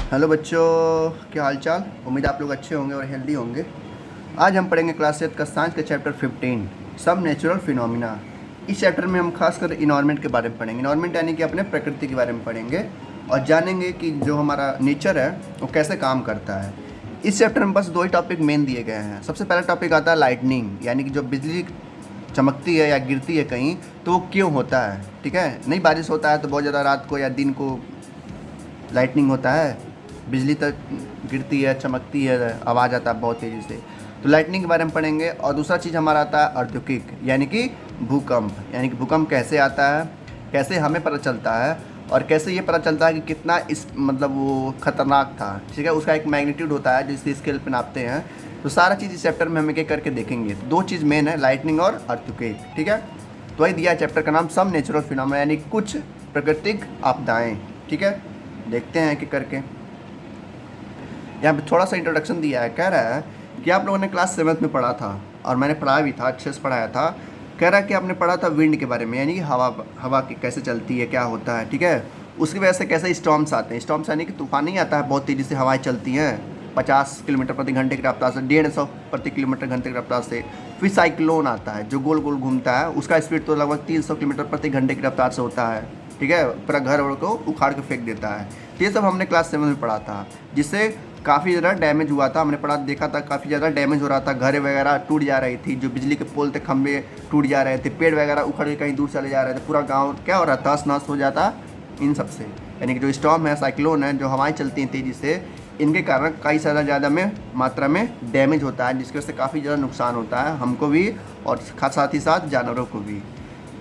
Hello बच्चों, क्या हाल चाल। उम्मीद आप लोग अच्छे होंगे और हेल्दी होंगे। आज हम पढ़ेंगे क्लास 8 का साइंस का चैप्टर 15 सब नेचुरल फिनोमिना। इस चैप्टर में हम खासकर इन्वायरमेंट के बारे में पढ़ेंगे। इन्वायरमेंट यानी कि अपने प्रकृति के बारे में पढ़ेंगे और जानेंगे कि जो हमारा नेचर है वो कैसे काम करता है। इस चैप्टर में बस दो ही टॉपिक मेन दिए गए हैं। सबसे पहला टॉपिक आता है लाइटनिंग, यानी कि जो बिजली चमकती है या गिरती है कहीं तो वो क्यों होता है। ठीक है, नहीं बारिश होता है तो बहुत ज़्यादा रात को या दिन को लाइटनिंग होता है, बिजली तक गिरती है, चमकती है, आवाज़ आता है बहुत तेज़ी से। तो लाइटनिंग के बारे में पढ़ेंगे। और दूसरा चीज़ हमारा आता है अर्थक्वेक, यानी कि भूकंप। यानी कि भूकंप कैसे आता है, कैसे हमें पता चलता है और कैसे ये पता चलता है कि कितना इस मतलब वो खतरनाक था। ठीक है, उसका एक मैग्नीट्यूड होता है जिसकी स्केल पे नापते हैं। तो सारा चीज़ इस चैप्टर में हम एक एक करके देखेंगे। तो दो चीज़ मेन है, लाइटनिंग और अर्थक्वेक। ठीक है, तो वही दिया है चैप्टर का नाम सब नेचुरल फिनोमेना, यानी कुछ प्राकृतिक आपदाएँ। ठीक है, देखते हैं कि करके। यहाँ पे थोड़ा सा इंट्रोडक्शन दिया है। कह रहा है कि आप लोगों ने क्लास 7th में पढ़ा था और मैंने पढ़ाया भी था, अच्छे से पढ़ाया था। कह रहा है कि आपने पढ़ा था विंड के बारे में, यानी कि हवा की कैसे चलती है, क्या होता है। ठीक है, उसकी वजह से कैसे स्टॉर्म्स आते हैं। स्टॉर्म्स यानी कि तूफान नहीं आता है, बहुत तेज़ी से हवाएं चलती हैं 50 किलोमीटर प्रति घंटे की रफ्तार से, 150 प्रति किलोमीटर घंटे की रफ्तार से। फिर साइक्लोन आता है जो गोल गोल घूमता है, उसका स्पीड तो लगभग 300 किलोमीटर प्रति घंटे की रफ्तार से होता है। ठीक है, पूरा घर वर को उखाड़ के फेंक देता है। तो ये सब हमने क्लास 7 में पढ़ा था, जिससे काफ़ी ज़्यादा डैमेज हुआ था। हमने पढ़ा देखा था, काफ़ी ज़्यादा डैमेज हो रहा था, घर वगैरह टूट जा रही थी, जो बिजली के पोल थे खंभे टूट जा रहे थे, पेड़ वगैरह उखड़ के कहीं दूर चले जा रहे थे, पूरा गांव क्या हो रहा था, तहस नहस हो जाता इन सब से। यानी कि जो स्टॉर्म है, साइक्लोन है, जो हवाएं चलती हैं तेज़ी से, इनके कारण कई सारा ज़्यादा में मात्रा में डैमेज होता है, जिसकी वजह से काफ़ी ज़्यादा नुकसान होता है हमको भी और साथ ही साथ जानवरों को भी।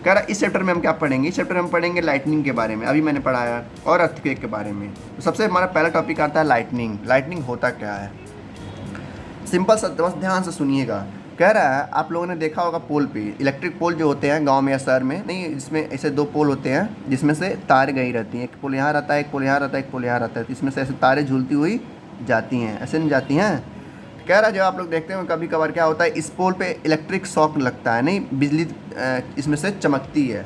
कह रहा इस चैप्टर में हम क्या पढ़ेंगे। इस चैप्टर में हम पढ़ेंगे लाइटनिंग के बारे में, अभी मैंने पढ़ाया, और अर्थक्वेक के बारे में। तो सबसे हमारा पहला टॉपिक आता है लाइटनिंग। लाइटनिंग होता क्या है, सिंपल सा, बस ध्यान से सुनिएगा। कह रहा है आप लोगों ने देखा होगा पोल पे, इलेक्ट्रिक पोल जो होते हैं गांव में या शहर में, नहीं इसमें ऐसे दो पोल होते हैं जिसमें से तार गई रहती हैं। एक पोल यहाँ रहता है, एक पोल यहाँ रहता है, एक पोल यहाँ रहता है। तो इसमें से ऐसे तारें झूलती हुई जाती हैं, ऐसे नहीं जाती हैं। कह रहा है जब आप लोग देखते हैं कभी कभार क्या होता है, इस पोल पे इलेक्ट्रिक शॉक लगता है, नहीं बिजली इसमें से चमकती है।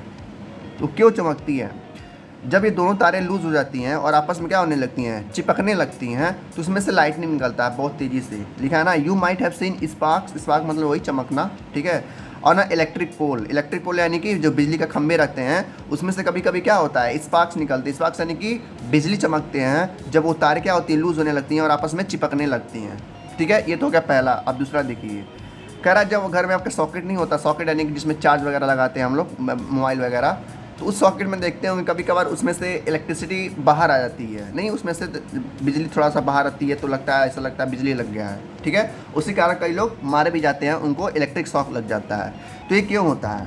तो क्यों चमकती है, जब ये दोनों तारें लूज हो जाती हैं और आपस में क्या होने लगती हैं, चिपकने लगती हैं, तो उसमें से लाइटनिंग निकलता है बहुत तेज़ी से। लिखा है ना, you might have seen sparks. Spark मतलब वही चमकना। ठीक है, और ना इलेक्ट्रिक पोल, इलेक्ट्रिक पोल यानी कि जो बिजली का खंभे रखते हैं उसमें से कभी कभी क्या होता है, स्पार्क्स निकलते हैं। स्पार्क्स यानी कि बिजली चमकते हैं जब वो तारें क्या होती है, लूज होने लगती हैं और आपस में चिपकने लगती हैं। ठीक है, ये तो हो गया पहला। अब दूसरा देखिए। कह रहा है जब घर में आपका सॉकेट नहीं होता, सॉकेट यानी कि जिसमें चार्ज वगैरह लगाते हैं हम लोग मोबाइल वगैरह, तो उस सॉकेट में देखते होंगे कभी कभार उसमें से इलेक्ट्रिसिटी बाहर आ जाती है, नहीं उसमें से बिजली थोड़ा सा बाहर आती है, तो लगता है, ऐसा लगता है बिजली लग गया है। ठीक है, उसी कारण कई लोग मारे भी जाते हैं, उनको इलेक्ट्रिक शॉक लग जाता है। तो ये क्यों होता है,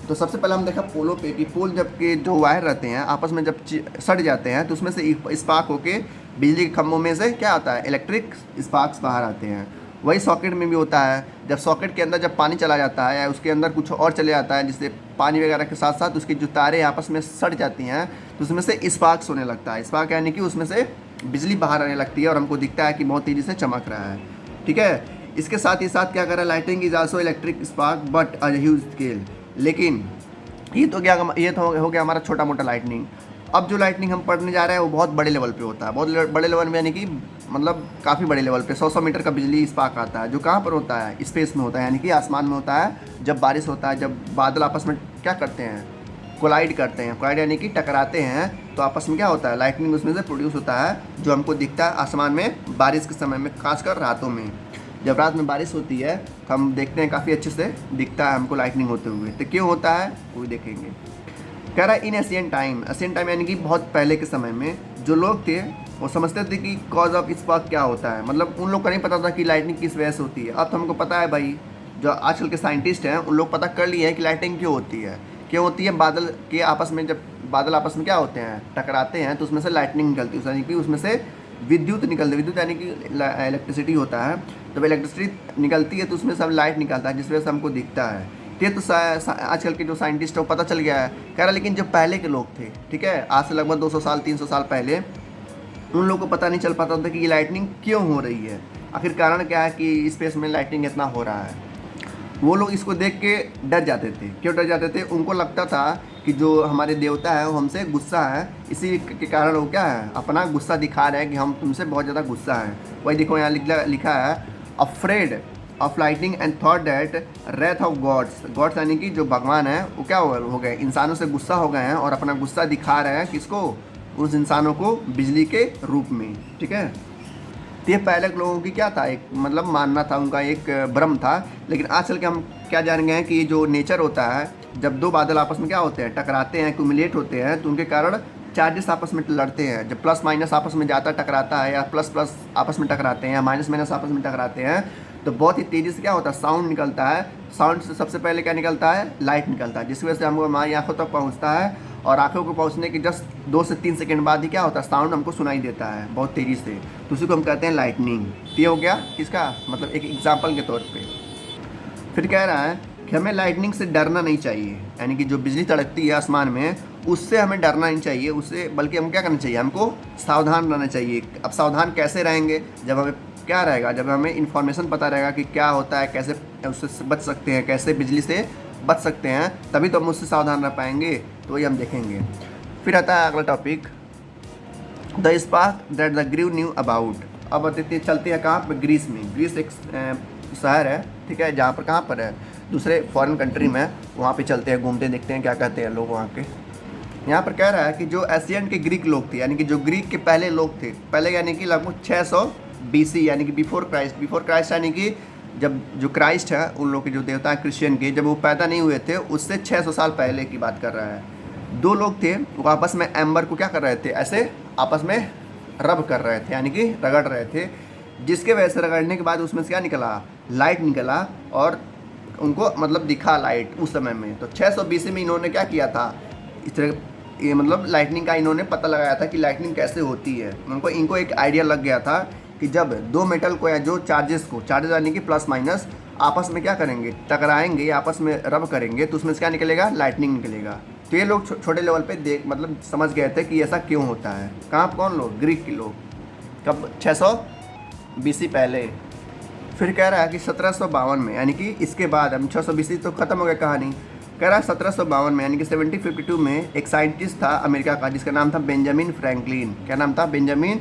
तो सबसे पहले हम देखा पोलों पे कि पोल जब के जो वायर रहते हैं आपस में जब सट जाते हैं तो उसमें से स्पार्क होके बिजली के खंभों में से क्या आता है, इलेक्ट्रिक स्पार्क्स बाहर आते हैं। वही सॉकेट में भी होता है, जब सॉकेट के अंदर जब पानी चला जाता है या उसके अंदर कुछ और चले जाता है, जिससे पानी वगैरह के साथ साथ उसकी जो तारें आपस में सट जाती हैं, तो उसमें से स्पार्क्स होने लगता है। स्पार्क यानी कि उसमें से बिजली बाहर आने लगती है और हमको दिखता है कि बहुत तेज़ी से चमक रहा है। ठीक है, इसके साथ ही साथ क्या कर रहा है, lighting is also electric spark but a huge scale. लेकिन ये तो क्या, ये तो हो गया हमारा छोटा मोटा लाइटनिंग। अब जो लाइटनिंग हम पढ़ने जा रहे हैं वो बहुत बड़े लेवल पे होता है, बहुत बड़े लेवल में, यानी कि मतलब काफ़ी बड़े लेवल पे 100-100 मीटर का बिजली स्पार्क आता है, जो कहाँ पर होता है, स्पेस में होता है, यानी कि आसमान में होता है। जब बारिश होता है, जब बादल आपस में क्या करते हैं, कोलाइड करते हैं, कोलाइड यानी कि टकराते हैं, तो आपस में क्या होता है, लाइटनिंग उसमें से प्रोड्यूस होता है, जो हमको दिखता है आसमान में बारिश के समय में, खासकर रातों में। जब रात में बारिश होती है तो हम देखते हैं काफ़ी अच्छे से दिखता है हमको लाइटनिंग होते हुए। तो क्यों होता है वो भी देखेंगे। कह रहा है इन एशियन टाइम, एशियन टाइम यानी कि बहुत पहले के समय में जो लोग थे वो समझते थे कि कॉज ऑफ स्पार्क क्या होता है, मतलब उन लोग को नहीं पता था कि लाइटनिंग किस वजह से होती है। अब तो हमको पता है भाई, जो आजकल के साइंटिस्ट हैं उन लोग पता कर लिए हैं कि लाइटनिंग क्यों होती है। क्यों होती है, बादल के आपस में, जब बादल आपस में क्या होते हैं, टकराते हैं, तो उसमें से लाइटनिंग निकलती है, यानी कि उसमें से विद्युत निकलती है। विद्युत यानी कि इलेक्ट्रिसिटी होता है, जब इलेक्ट्रिसिटी निकलती है तो उसमें सब लाइट निकलता है, जिस वजह से हमको दिखता है। ये तो आजकल के जो साइंटिस्ट है वो पता चल गया है। कह रहा लेकिन जो पहले के लोग थे, ठीक है, आज से लगभग 200 साल 300 साल पहले, उन लोगों को पता नहीं चल पाता था कि ये लाइटनिंग क्यों हो रही है, आखिर कारण क्या है कि स्पेस में लाइटनिंग इतना हो रहा है। वो लोग इसको देख के डर जाते थे। क्यों डर जाते थे? उनको लगता था कि जो हमारे देवता है वो हमसे गुस्सा है, इसी के कारण वो क्या है, अपना गुस्सा दिखा रहे हैं कि हम तुमसे बहुत ज़्यादा गुस्सा है। वही देखो यहाँ लिखा है afraid of lightning and thought that wrath of gods. Gods यानी कि जो भगवान है वो क्या हो गए, इंसानों से गुस्सा हो गए हैं और अपना गुस्सा दिखा रहे हैं किसको, उस इंसानों को बिजली के रूप में। ठीक है, तो ये पहले के लोगों की क्या था, एक मतलब मानना था, उनका एक भ्रम था। लेकिन आज चल के हम क्या जान गए हैं कि जो नेचर होता है, जब दो बादल आपस में क्या होते हैं, टकराते हैं, एक्यूमुलेट होते हैं, तो उनके कारण चार्जेस आपस में लड़ते हैं। जब प्लस माइनस आपस में जाता टकराता है, या प्लस प्लस आपस में टकराते हैं, या माइनस माइनस आपस में टकराते हैं, तो बहुत ही तेज़ी से क्या होता है, साउंड निकलता है। साउंड से सबसे पहले क्या निकलता है, लाइट निकलता है, जिसकी वजह से हमको हमारी आंखों तक पहुंचता है, और आंखों को पहुंचने के जस्ट 2 से 3 सेकंड बाद ही क्या होता है, साउंड हमको सुनाई देता है बहुत तेज़ी से। तो उसी को हम कहते हैं लाइटनिंग। ये हो गया इसका मतलब एक एग्जाम्पल के तौर पर। फिर कह रहा है कि हमें लाइटनिंग से डरना नहीं चाहिए, यानी कि जो बिजली तड़कती है आसमान में, उससे हमें डरना नहीं चाहिए, उससे बल्कि हम क्या करना चाहिए, हमको सावधान रहना चाहिए। अब सावधान कैसे रहेंगे, जब हमें क्या रहेगा, जब हमें इन्फॉर्मेशन पता रहेगा कि क्या होता है, कैसे उससे बच सकते हैं, कैसे बिजली से बच सकते हैं, तभी तो हम उससे सावधान रह पाएंगे। तो वही हम देखेंगे। फिर आता है अगला topic, the spark that the Greeks knew about. अब चलते हैं कहाँ पर, ग्रीस में। ग्रीस एक शहर है, ठीक है, जहाँ पर कहाँ पर है, दूसरे फॉरेन कंट्री में। वहाँ पे चलते हैं, घूमते देखते हैं क्या कहते हैं लोग वहाँ के। यहाँ पर कह रहा है कि जो एशियन के ग्रीक लोग थे, यानी कि जो ग्रीक के पहले लोग थे, पहले यानी कि लगभग 600 BC, यानी कि बिफोर क्राइस्ट यानी कि जब जो क्राइस्ट है, उन लोग के जो देवता हैं क्रिश्चियन के, जब वो पैदा नहीं हुए थे, उससे 600 साल पहले की बात कर रहा है। 2 लोग थे, वो आपस में एम्बर को क्या कर रहे थे, ऐसे आपस में रब कर रहे थे, यानी कि रगड़ रहे थे, जिसके वजह से रगड़ने के बाद उसमें से क्या निकला, लाइट निकला, और उनको मतलब दिखा लाइट उस समय में। तो 600 BC में इन्होंने क्या किया था, इस तरह ये मतलब लाइटनिंग का इन्होंने पता लगाया था कि लाइटनिंग कैसे होती है। इनको एक आइडिया लग गया था कि जब 2 मेटल को, या जो चार्जेस यानी कि प्लस माइनस आपस में क्या करेंगे, टकराएंगे, आपस में रब करेंगे, तो उसमें से क्या निकलेगा, लाइटनिंग निकलेगा। तो ये लोग छोटे लेवल पे मतलब समझ गए थे कि ऐसा क्यों होता है। कहाँ, कौन लोग, ग्रीक के लोग। कब, 600 BC पहले। फिर कह रहा है कि 1752 में, यानी कि इसके बाद, हम 600 BC तो ख़त्म हो गया कहानी। कह रहा है 1752 में, यानी कि 1752 में एक साइंटिस्ट था अमेरिका का, जिसका नाम था बेंजामिन फ्रैंकलिन। क्या नाम था, बेंजामिन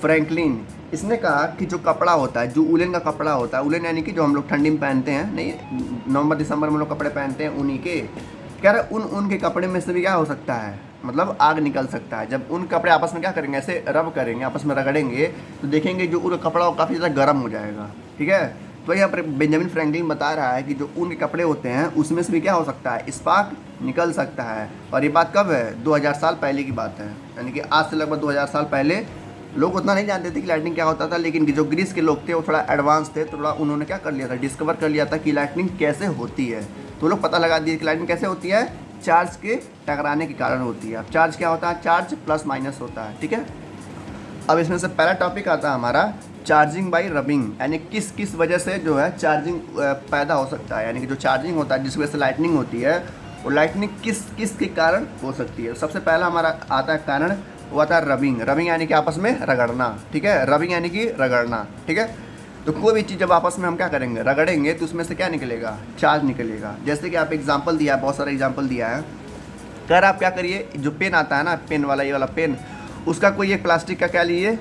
फ्रैंकलिन। इसने कहा कि जो कपड़ा होता है, जो उलन का कपड़ा होता है, उलन यानी कि जो हम लोग ठंडी में पहनते हैं, नहीं नवंबर दिसंबर में हम लोग कपड़े पहनते हैं उन्हीं के, कह रहा है उन के कपड़े में से भी क्या हो सकता है, मतलब आग निकल सकता है। जब उन कपड़े आपस में क्या करेंगे, ऐसे रब करेंगे, आपस में रगड़ेंगे, तो देखेंगे जो उन कपड़ा काफ़ी ज़्यादा गर्म हो जाएगा। ठीक है, तो यहाँ पर बेंजामिन फ्रैंकलिन बता रहा है कि जो ऊन के कपड़े होते हैं उसमें से भी क्या हो सकता है, स्पार्क निकल सकता है। और ये बात कब है, 2000 साल पहले की बात है, यानी कि आज से लगभग 2000 साल पहले। लोग उतना नहीं जानते थे कि लाइटनिंग क्या होता था, लेकिन जो ग्रीस के लोग थे वो थोड़ा एडवांस थे, थोड़ा उन्होंने क्या कर लिया था, डिस्कवर कर लिया था कि लाइटनिंग कैसे होती है। तो लोग पता लगा दिए कि लाइटनिंग कैसे होती है, चार्ज के टकराने के कारण होती है। अब चार्ज क्या होता है, चार्ज प्लस माइनस होता है। ठीक है, अब इसमें से पहला टॉपिक आता है हमारा चार्जिंग बाई रबिंग, यानी किस किस वजह से जो है चार्जिंग पैदा हो सकता है, यानी कि जो चार्जिंग होता है जिस वजह से लाइटनिंग होती है, वो लाइटनिंग किस किस के कारण हो सकती है। सबसे पहला हमारा आता है कारण, वो आता है रबिंग। रबिंग यानी कि आपस में रगड़ना। ठीक है, रबिंग यानी कि रगड़ना। ठीक है, तो कोई भी चीज़ जब आपस में हम क्या करेंगे, रगड़ेंगे, तो उसमें से क्या निकलेगा, चार्ज निकलेगा। जैसे कि आप एग्जाम्पल दिया है, बहुत सारा एग्जाम्पल दिया है। कर आप क्या करिए, जो पेन आता है ना, पेन वाला, ये वाला पेन, उसका कोई एक प्लास्टिक का क्या लीजिए,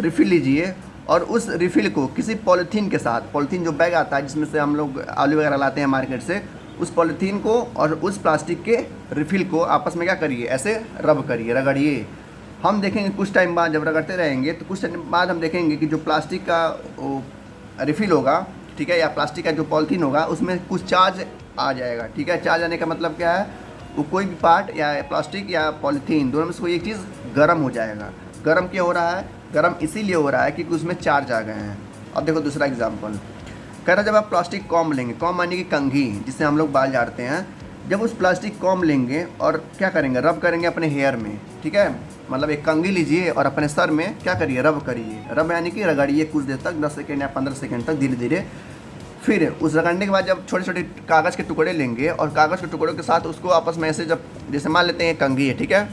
रिफिल लीजिए, और उस रिफिल को किसी पॉलीथीन के साथ, पॉलीथीन जो बैग आता है जिसमें से हम लोग आलू वगैरह लाते हैं मार्केट से, उस पॉलीथीन को और उस प्लास्टिक के रिफिल को आपस में क्या करिए, ऐसे रब करिए, रगड़िए। हम देखेंगे कुछ टाइम बाद, जब रगड़ते रहेंगे तो कुछ टाइम बाद हम देखेंगे कि जो प्लास्टिक का रिफिल होगा, ठीक है, या प्लास्टिक का जो पॉलीथीन होगा, उसमें कुछ चार्ज आ जाएगा। ठीक है, चार्ज आने का मतलब क्या है, वो कोई भी पार्ट या प्लास्टिक या पॉलीथीन दोनों में से कोई एक चीज़ गर्म हो जाएगा। गर्म क्यों हो रहा है, गर्म इसीलिए हो रहा है कि उसमें चार्ज आ गए हैं। अब देखो दूसरा एग्जांपल, कह रहा जब आप प्लास्टिक कॉम्ब लेंगे, कॉम्ब माने कि कंघी जिससे हम लोग बाल झाड़ते हैं, जब उस प्लास्टिक कॉम्ब लेंगे और क्या करेंगे, रब करेंगे अपने हेयर में। ठीक है, मतलब एक कंघी लीजिए और अपने सर में क्या करिए, रब करिए। रब यानी कि रगड़िए कुछ देर तक, 10 सेकेंड या 15 सेकेंड तक, धीरे धीरे। फिर उस रगड़ने के बाद जब छोटे छोटे कागज़ के टुकड़े लेंगे और कागज़ के टुकड़ों के साथ उसको आपस में ऐसे, जब जैसे मान लेते हैं कंघी है, ठीक है,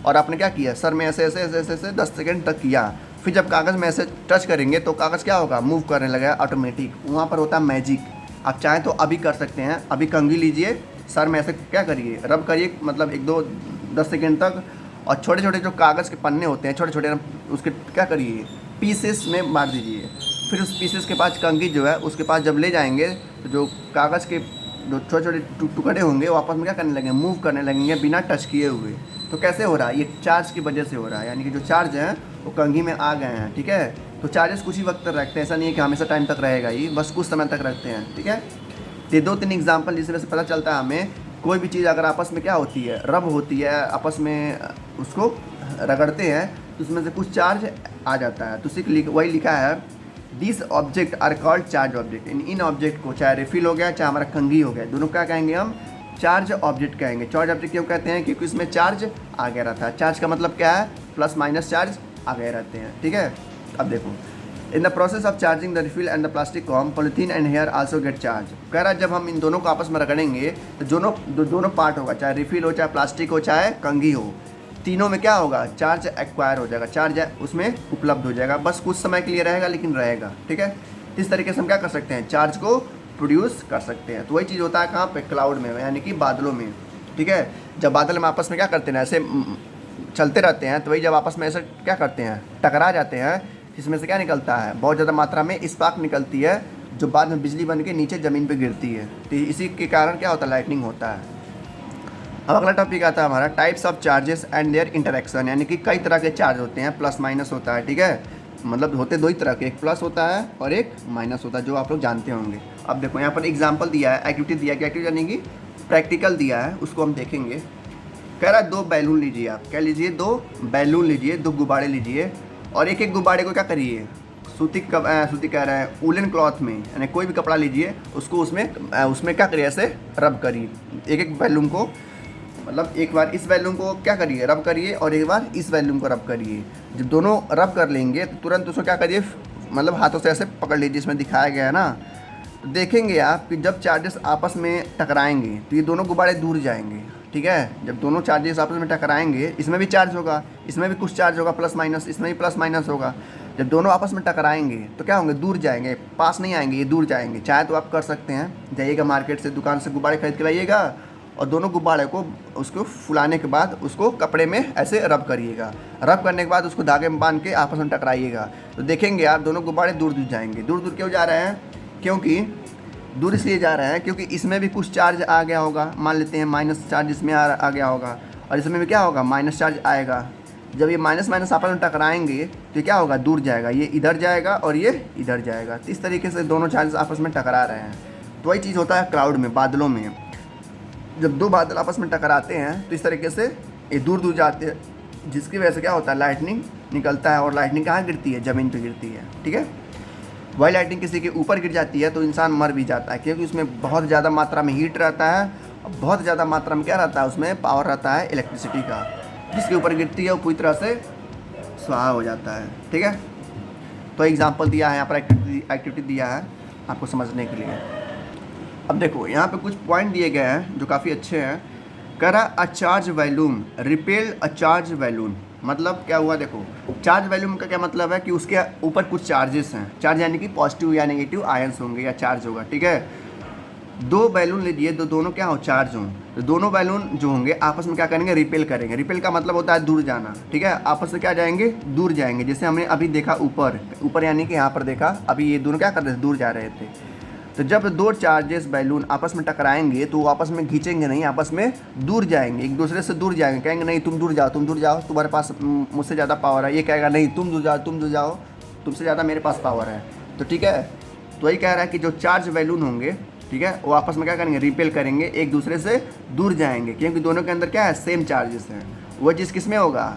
और आपने क्या किया, सर में ऐसे ऐसे ऐसे ऐसे ऐसे 10 सेकेंड तक किया। फिर जब कागज़ में ऐसे टच करेंगे तो कागज़ क्या होगा, मूव करने लगेगा ऑटोमेटिक। वहाँ पर होता है मैजिक। आप चाहें तो अभी कर सकते हैं, अभी कंघी लीजिए, सर में ऐसे क्या करिए, रब करिए, मतलब 1-2-10 सेकेंड तक, और छोटे छोटे जो कागज़ के पन्ने होते हैं छोटे छोटे, उसके क्या करिए, पीसेस में मार दीजिए। फिर उस पीसेस के पास कंघी जो है उसके पास जब ले जाएंगे तो जो कागज़ के जो छोटे छोटे टुकड़े होंगे वो आपस में क्या करने लगेंगे, मूव करने लगेंगे बिना टच किए हुए। तो कैसे हो रहा है, ये चार्ज की वजह से हो रहा है, यानी कि जो चार्ज हैं वो कंघी में आ गए हैं। ठीक है, तो चार्जेस कुछ ही वक्त तक रखते हैं, ऐसा नहीं है कि हमेशा टाइम तक रहेगा, ये बस कुछ समय तक रखते हैं। ठीक है, ये 2-3 एग्जाम्पल जिसमें से पता चलता है हमें कोई भी चीज़ अगर आपस में क्या होती है, रब होती है, आपस में उसको रगड़ते हैं तो उसमें से कुछ चार्ज आ जाता है। तो वही लिखा है, this object are called charge object. इन ऑब्जेक्ट को, चाहे रिफिल हो गया चाहे हमारा कंघी हो गया, दोनों क्या कहेंगे हम, चार्ज ऑब्जेक्ट कहेंगे। चार्ज ऑब्जेक्ट क्यों कहते हैं, क्योंकि इसमें चार्ज आ गया रहता है। चार्ज का मतलब क्या है, प्लस माइनस चार्ज आ गए रहते हैं। ठीक है, अब देखो, in the process of charging the refill and the plastic comb polythene and hair also get charge. कह रहा है जब हम इन दोनों को आपस में रगड़ेंगे तो दोनों पार्ट होगा, चाहे रिफिल हो, चाहे प्लास्टिक हो, चाहे कंघी हो, तीनों में क्या होगा, चार्ज एक्वायर हो जाएगा, चार्ज उसमें उपलब्ध हो जाएगा। बस कुछ समय के लिए रहेगा लेकिन रहेगा। ठीक है, इस तरीके से हम क्या कर सकते हैं, चार्ज को प्रोड्यूस कर सकते हैं। तो वही चीज़ होता है कहाँ पे, क्लाउड में, यानी कि बादलों में। ठीक है, जब बादल में आपस में क्या करते हैं, ऐसे चलते रहते हैं, तो वही जब आपस में ऐसे क्या करते हैं, टकरा जाते हैं, इसमें से क्या निकलता है, बहुत ज़्यादा मात्रा में स्पार्क निकलती है जो बाद में बिजली बन के नीचे ज़मीन पे गिरती है। तो इसी के कारण क्या होता है, लाइटनिंग होता है। अब अगला टॉपिक आता है हमारा types of charges and there interaction, यानी कि कई तरह के चार्ज होते हैं, प्लस माइनस होता है। ठीक है, मतलब होते दो ही तरह के, एक प्लस होता है और एक माइनस होता है, जो आप लोग जानते होंगे। अब देखो यहाँ पर एग्जाम्पल दिया है, एक्टिविटी दिया है, एक्टिविटी यानी कि प्रैक्टिकल दिया है, उसको हम देखेंगे। कह रहा है 2 बैलून लीजिए, आप क्या लीजिए, 2 बैलून लीजिए, 2 गुब्बारे लीजिए, और एक एक गुब्बारे को क्या करिए, सूती कह रहे हैं, वुलन क्लॉथ में, यानी कोई भी कपड़ा लीजिए, उसको उसमें क्या करिए, ऐसे रब करिए। एक एक बैलून को, मतलब एक बार इस बैलून को क्या करिए, रब करिए, और एक बार इस बैलून को रब करिए। जब दोनों रब कर लेंगे तो तुरंत उसको क्या करिए, मतलब हाथों से ऐसे पकड़ लीजिए, इसमें दिखाया गया है ना। तो देखेंगे आप कि जब चार्जेस आपस में टकराएंगे तो ये दोनों गुब्बारे दूर जाएंगे। ठीक है, जब दोनों चार्जेस आपस में टकराएंगे, इसमें भी चार्ज होगा, इसमें भी कुछ चार्ज होगा, प्लस माइनस, इसमें भी प्लस माइनस होगा। जब दोनों आपस में टकराएंगे तो क्या होंगे, दूर जाएंगे, पास नहीं आएंगे, ये दूर जाएंगे। चाहे तो आप कर सकते हैं, जाइएगा मार्केट से, दुकान से गुब्बारे खरीद के लाइएगा, और दोनों गुब्बारे को उसको फुलाने के बाद उसको कपड़े में ऐसे रब करिएगा। रब करने के बाद उसको धागे में बांध के आपस में टकराइएगा, तो देखेंगे आप दोनों गुब्बारे दूर दूर जाएंगे। दूर दूर क्यों जा रहे हैं, क्योंकि दूर इसलिए जा रहे हैं क्योंकि इसमें भी कुछ चार्ज आ गया होगा, मान लेते हैं माइनस चार्ज इसमें आ गया होगा, और इसमें भी क्या होगा, माइनस चार्ज आएगा। जब ये माइनस माइनस आपस में टकराएंगे तो क्या होगा, दूर जाएगा, ये इधर जाएगा और ये इधर जाएगा। तो इस तरीके से दोनों चार्जेस आपस में टकरा रहे हैं। तो वही चीज़ होता है क्लाउड में, बादलों में। जब 2 बादल आपस में टकराते हैं तो इस तरीके से ये दूर दूर जाते हैं, जिसकी वजह से क्या होता है, लाइटनिंग निकलता है। और लाइटनिंग कहाँ गिरती है, ज़मीन पे गिरती है। ठीक है, वही लाइटनिंग किसी के ऊपर गिर जाती है तो इंसान मर भी जाता है, क्योंकि उसमें बहुत ज़्यादा मात्रा में हीट रहता है, और बहुत ज़्यादा मात्रा में क्या रहता है, उसमें पावर रहता है इलेक्ट्रिसिटी का। जिसके ऊपर गिरती है वो पूरी तरह से स्वाहा हो जाता है। ठीक है, तो एग्जाम्पल दिया है यहाँ पर, एक्टिविटी दिया है आपको समझने के लिए। अब देखो यहाँ पे कुछ पॉइंट दिए गए हैं जो काफ़ी अच्छे हैं। कह रहा a charge volume repel a charge volume, मतलब क्या हुआ, देखो चार्ज वैल्यूम का क्या मतलब है कि उसके ऊपर कुछ चार्जेस हैं। चार्ज यानी कि पॉजिटिव या नेगेटिव आयंस होंगे या चार्ज होगा। ठीक है, 2 बैलून लीजिए, दोनों क्या हो, चार्ज हों, तो दोनों बैलून जो होंगे आपस में क्या करेंगे, रिपेल करेंगे। रिपेल का मतलब होता है दूर जाना। ठीक है, आपस में क्या जाएंगे, दूर जाएंगे। जैसे हमने अभी देखा ऊपर यानी कि यहाँ पर देखा, अभी ये दोनों क्या कर रहे थे, दूर जा रहे थे। तो जब 2 चार्जेस बैलून आपस में टकराएंगे तो वो आपस में खींचेंगे नहीं, आपस में दूर जाएंगे, एक दूसरे से दूर जाएंगे। कहेंगे नहीं तुम दूर जाओ, तुम्हारे पास मुझसे ज़्यादा पावर है। ये कहेगा नहीं तुम दूर जाओ, तुमसे ज़्यादा मेरे पास पावर है। तो ठीक है, तो वही कह रहा है कि जो चार्ज बैलून होंगे, ठीक है, वो आपस में क्या करेंगे, रिपेल करेंगे, एक दूसरे से दूर जाएंगे, क्योंकि दोनों के अंदर क्या है, सेम चार्जेस हैं। वो चीज़ किस में होगा,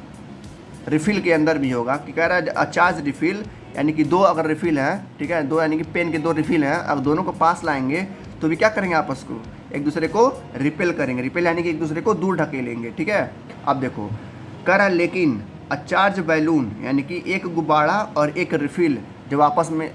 रिफिल के अंदर भी होगा। कि कह रहा है चार्ज रिफिल, यानी कि 2 अगर रिफिल है, ठीक है, 2 यानी कि पेन के 2 रिफिल हैं, अगर दोनों को पास लाएंगे तो भी क्या करेंगे, आपस को एक दूसरे को रिपेल करेंगे। रिपेल यानी कि एक दूसरे को दूर ढकेलेंगे। ठीक है, अब देखो कह रहा लेकिन अ चार्ज बैलून, यानी कि एक गुब्बारा और एक रिफिल जब आपस में